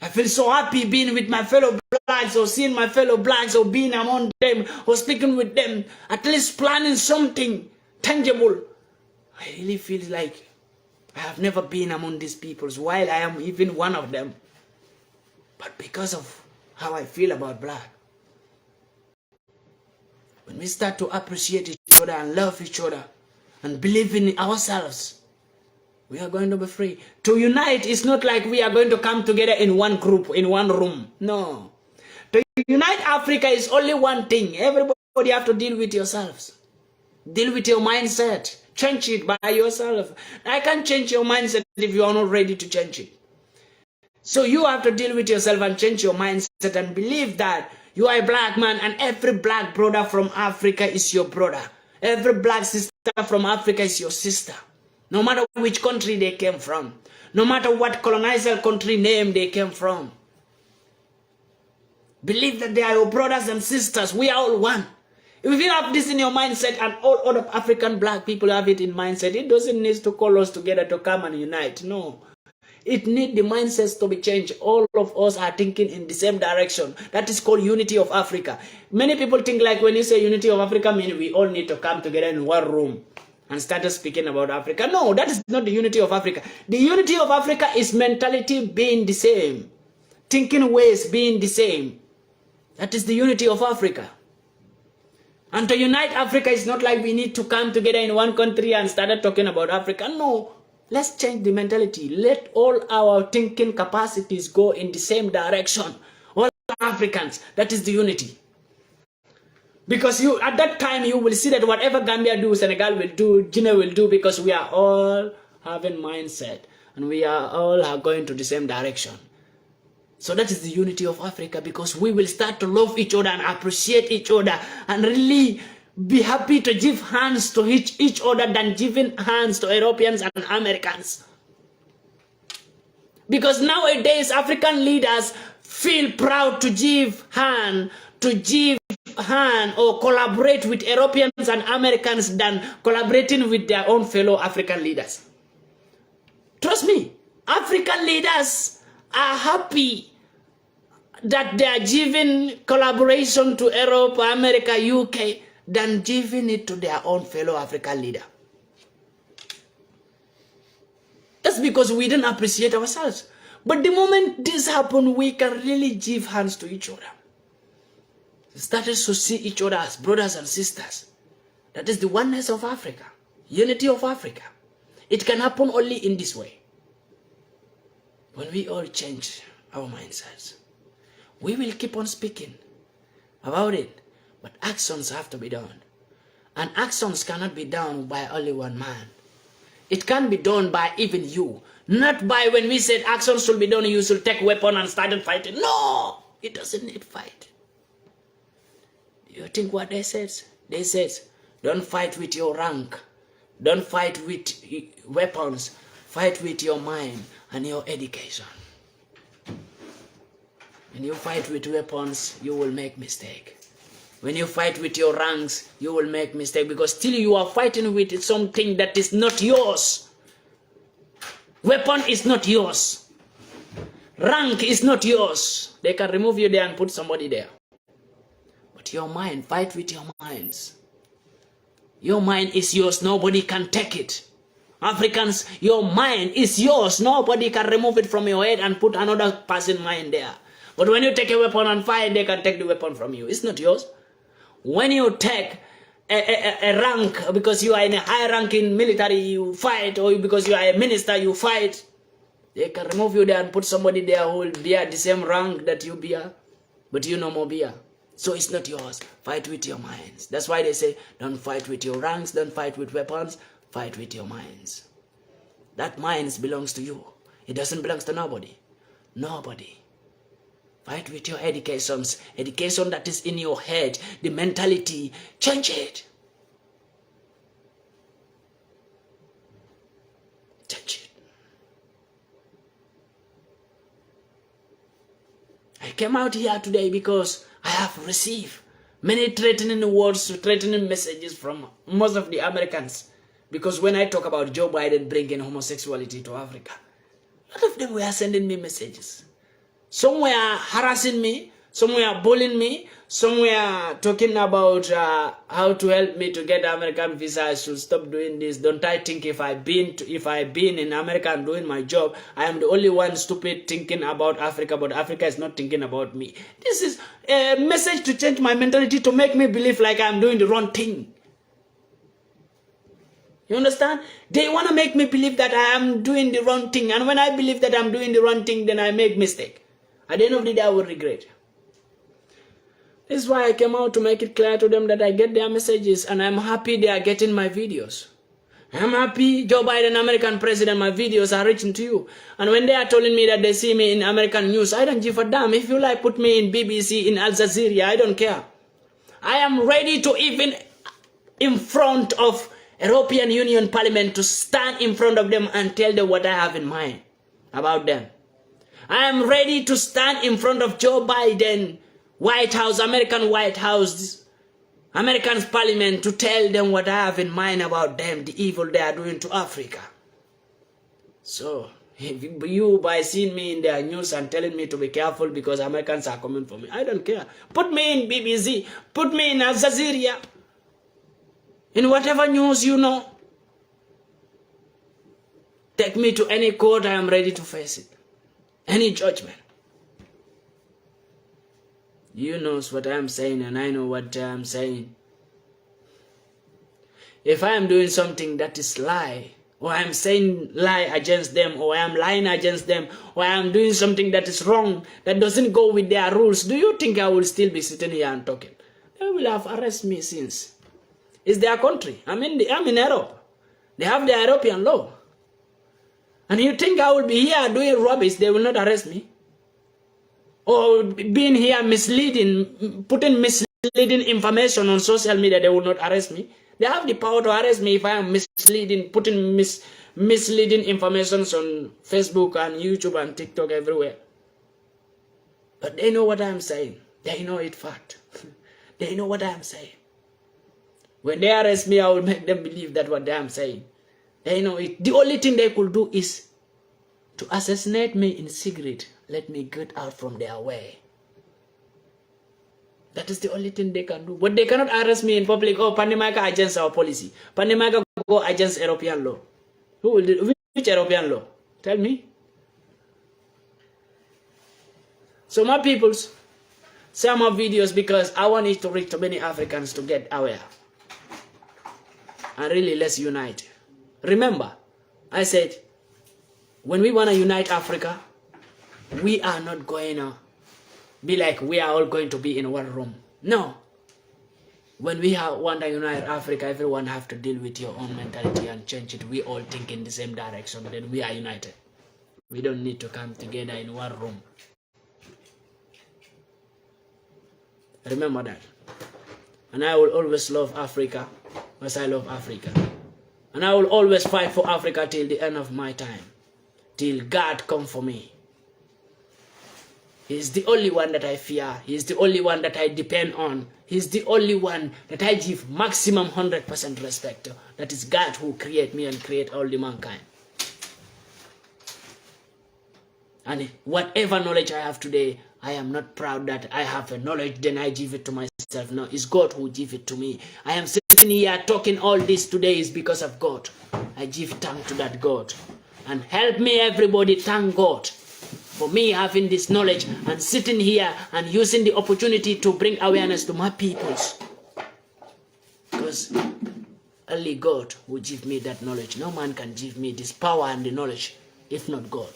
I feel so happy being with my fellow blacks or seeing my fellow blacks or being among them or speaking with them. At least planning something tangible. I really feel like I have never been among these people while I am even one of them. But because of how I feel about black. When we start to appreciate each other and love each other and believe in ourselves, we are going to be free. To unite is not like we are going to come together in one group, in one room. No. To unite Africa is only one thing. Everybody have to deal with yourselves. Deal with your mindset. Change it by yourself. I can't change your mindset if you are not ready to change it. So you have to deal with yourself and change your mindset and believe that you are a black man and every black brother from Africa is your brother. Every black sister from Africa is your sister. No matter which country they came from. No matter what colonizer country name they came from. Believe that they are your brothers and sisters. We are all one. If you have this in your mindset and all other African black people have it in mindset, it doesn't need to call us together to come and unite. No. It needs the mindsets to be changed. All of us are thinking in the same direction. That is called unity of Africa. Many people think like when you say unity of Africa, mean we all need to come together in one room and start speaking about Africa. No, that is not the unity of Africa. The unity of Africa is mentality being the same. Thinking ways being the same. That is the unity of Africa. And to unite Africa is not like we need to come together in one country and start talking about Africa. No. Let's change the mentality. Let all our thinking capacities go in the same direction. All Africans, that is the unity. Because you, at that time, you will see that whatever Gambia do, Senegal will do, Guinea will do, because we are all having mindset. And we are all going to the same direction. So that is the unity of Africa, because we will start to love each other and appreciate each other and really be happy to give hands to each other than giving hands to Europeans and Americans. Because nowadays African leaders feel proud to give hand or collaborate with Europeans and Americans than collaborating with their own fellow African leaders. Trust me, African leaders are happy that they are giving collaboration to Europe, America, UK, than giving it to their own fellow African leader. That's because we didn't appreciate ourselves. But the moment this happened, we can really give hands to each other. We started to see each other as brothers and sisters. That is the oneness of Africa. Unity of Africa. It can happen only in this way. When we all change our mindsets. We will keep on speaking about it. But actions have to be done. And actions cannot be done by only one man. It can be done by even you. Not by when we said actions should be done, you should take weapon and start fighting. No! It doesn't need fight. Do you think what they said? They said, don't fight with your rank. Don't fight with weapons. Fight with your mind and your education. When you fight with weapons, you will make mistake. When you fight with your ranks, you will make mistake because still you are fighting with something that is not yours. Weapon is not yours. Rank is not yours. They can remove you there and put somebody there. But your mind, fight with your minds. Your mind is yours. Nobody can take it. Africans, your mind is yours. Nobody can remove it from your head and put another person's mind there. But when you take a weapon and fire, they can take the weapon from you. It's not yours. When you take a rank, because you are in a high rank in military, you fight, or because you are a minister, you fight, they can remove you there and put somebody there who will be at the same rank that you bear, but you no more bear. So it's not yours. Fight with your minds. That's why they say, don't fight with your ranks, don't fight with weapons, fight with your minds. That minds belongs to you. It doesn't belong to nobody. Nobody. Fight with your educations. Education that is in your head. The mentality. Change it. Change it. I came out here today because I have received many threatening words, threatening messages from most of the Americans. Because when I talk about Joe Biden bringing homosexuality to Africa, a lot of them were sending me messages. Some were harassing me, some were bullying me, some were talking about how to help me to get American visa. I should stop doing this. Don't I think if I've been in America and doing my job, I am the only one stupid thinking about Africa, but Africa is not thinking about me. This is a message to change my mentality, to make me believe like I'm doing the wrong thing. You understand? They want to make me believe that I am doing the wrong thing. And when I believe that I'm doing the wrong thing, then I make mistake. At the end of the day, I will regret. This is why I came out to make it clear to them that I get their messages and I'm happy they are getting my videos. I'm happy Joe Biden, American president, my videos are reaching to you. And when they are telling me that they see me in American news, I don't give a damn. If you like, put me in BBC, in Al Jazeera, I don't care. I am ready to even in front of European Union Parliament to stand in front of them and tell them what I have in mind about them. I am ready to stand in front of Joe Biden, White House, American White House, American Parliament to tell them what I have in mind about them, the evil they are doing to Africa. So, if you by seeing me in their news and telling me to be careful because Americans are coming for me, I don't care. Put me in BBC, put me in Al Jazeera, in whatever news you know. Take me to any court, I am ready to face it. Any judgment. You know what I am saying and I know what I am saying. If I am doing something that is lie, or I am saying lie against them, or I am lying against them, or I am doing something that is wrong, that doesn't go with their rules, do you think I will still be sitting here and talking? They will have arrested me since. It's their country. I'm in Europe. They have the European law. And you think I will be here doing rubbish, they will not arrest me? Or being here misleading, putting misleading information on social media, they will not arrest me? They have the power to arrest me if I am misleading, putting misleading information on Facebook and YouTube and TikTok everywhere. But they know what I am saying. They know it fact. They know what I am saying. When they arrest me, I will make them believe that what I am saying. They know it. The only thing they could do is to assassinate me in secret. Let me get out from their way. That is the only thing they can do. But they cannot arrest me in public. Oh, Pandemaka against our policy. Pandemaka go against European law. Who will do? Which European law? Tell me. So my peoples, some of videos because I want it to reach to many Africans to get aware. And really, let's unite. Remember, I said, when we want to unite Africa, we are not going to be like we are all going to be in one room. No. When we want to unite Africa, everyone have to deal with your own mentality and change it. We all think in the same direction, then we are united. We don't need to come together in one room. Remember that. And I will always love Africa as I love Africa. And I will always fight for Africa till the end of my time. Till God come for me. He's the only one that I fear. He's the only one that I depend on. He's the only one that I give maximum 100% respect to. That is God who create me and create all the mankind. And whatever knowledge I have today, I am not proud that I have a knowledge, then I give it to myself. No, it's God who give it to me. I am sitting sitting here talking all this today is because of God. I give thanks to that God. And help me, everybody, thank God for me having this knowledge and sitting here and using the opportunity to bring awareness to my peoples. Because only God will give me that knowledge. No man can give me this power and the knowledge if not God.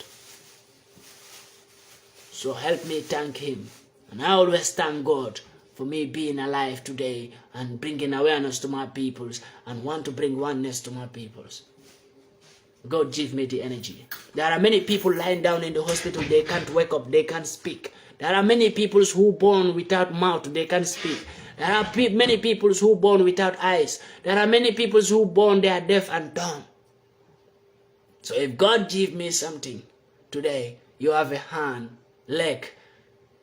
So help me thank him. And I always thank God for me being alive today and bringing awareness to my peoples and want to bring oneness to my peoples. God give me the energy. There are many people lying down in the hospital, they can't wake up, they can't speak. There are many people who born without mouth, they can't speak. There are many people who born without eyes. There are many people who born, they are deaf and dumb. So if God give me something today, you have a hand, leg,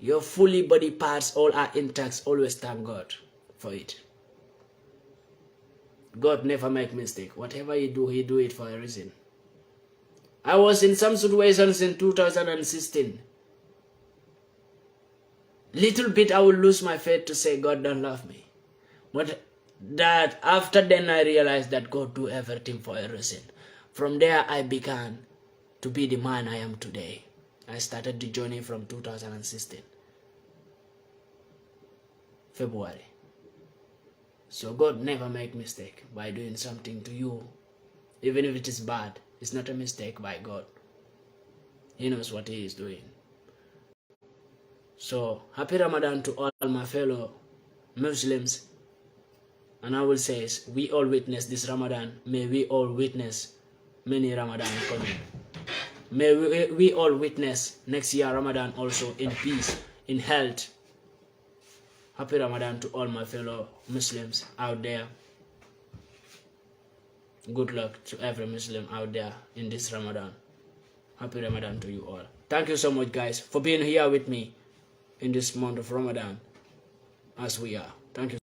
your fully body parts all are intact, always thank God for it. God never make mistake. Whatever he do it for a reason. I was in some situations in 2016. Little bit I will lose my faith to say God don't love me. But that after then I realized that God do everything for a reason. From there I began to be the man I am today. I started the journey from 2016. February. So God never make mistake by doing something to you. Even if it is bad, it's not a mistake by God. He knows what he is doing. So happy Ramadan to all my fellow Muslims. And I will say, we all witness this Ramadan. May we all witness many Ramadan coming. May we all witness next year Ramadan also in peace, in health. Happy Ramadan to all my fellow Muslims out there. Good luck to every Muslim out there in this Ramadan. Happy Ramadan to you all. Thank you so much, guys, for being here with me in this month of Ramadan as we are. Thank you.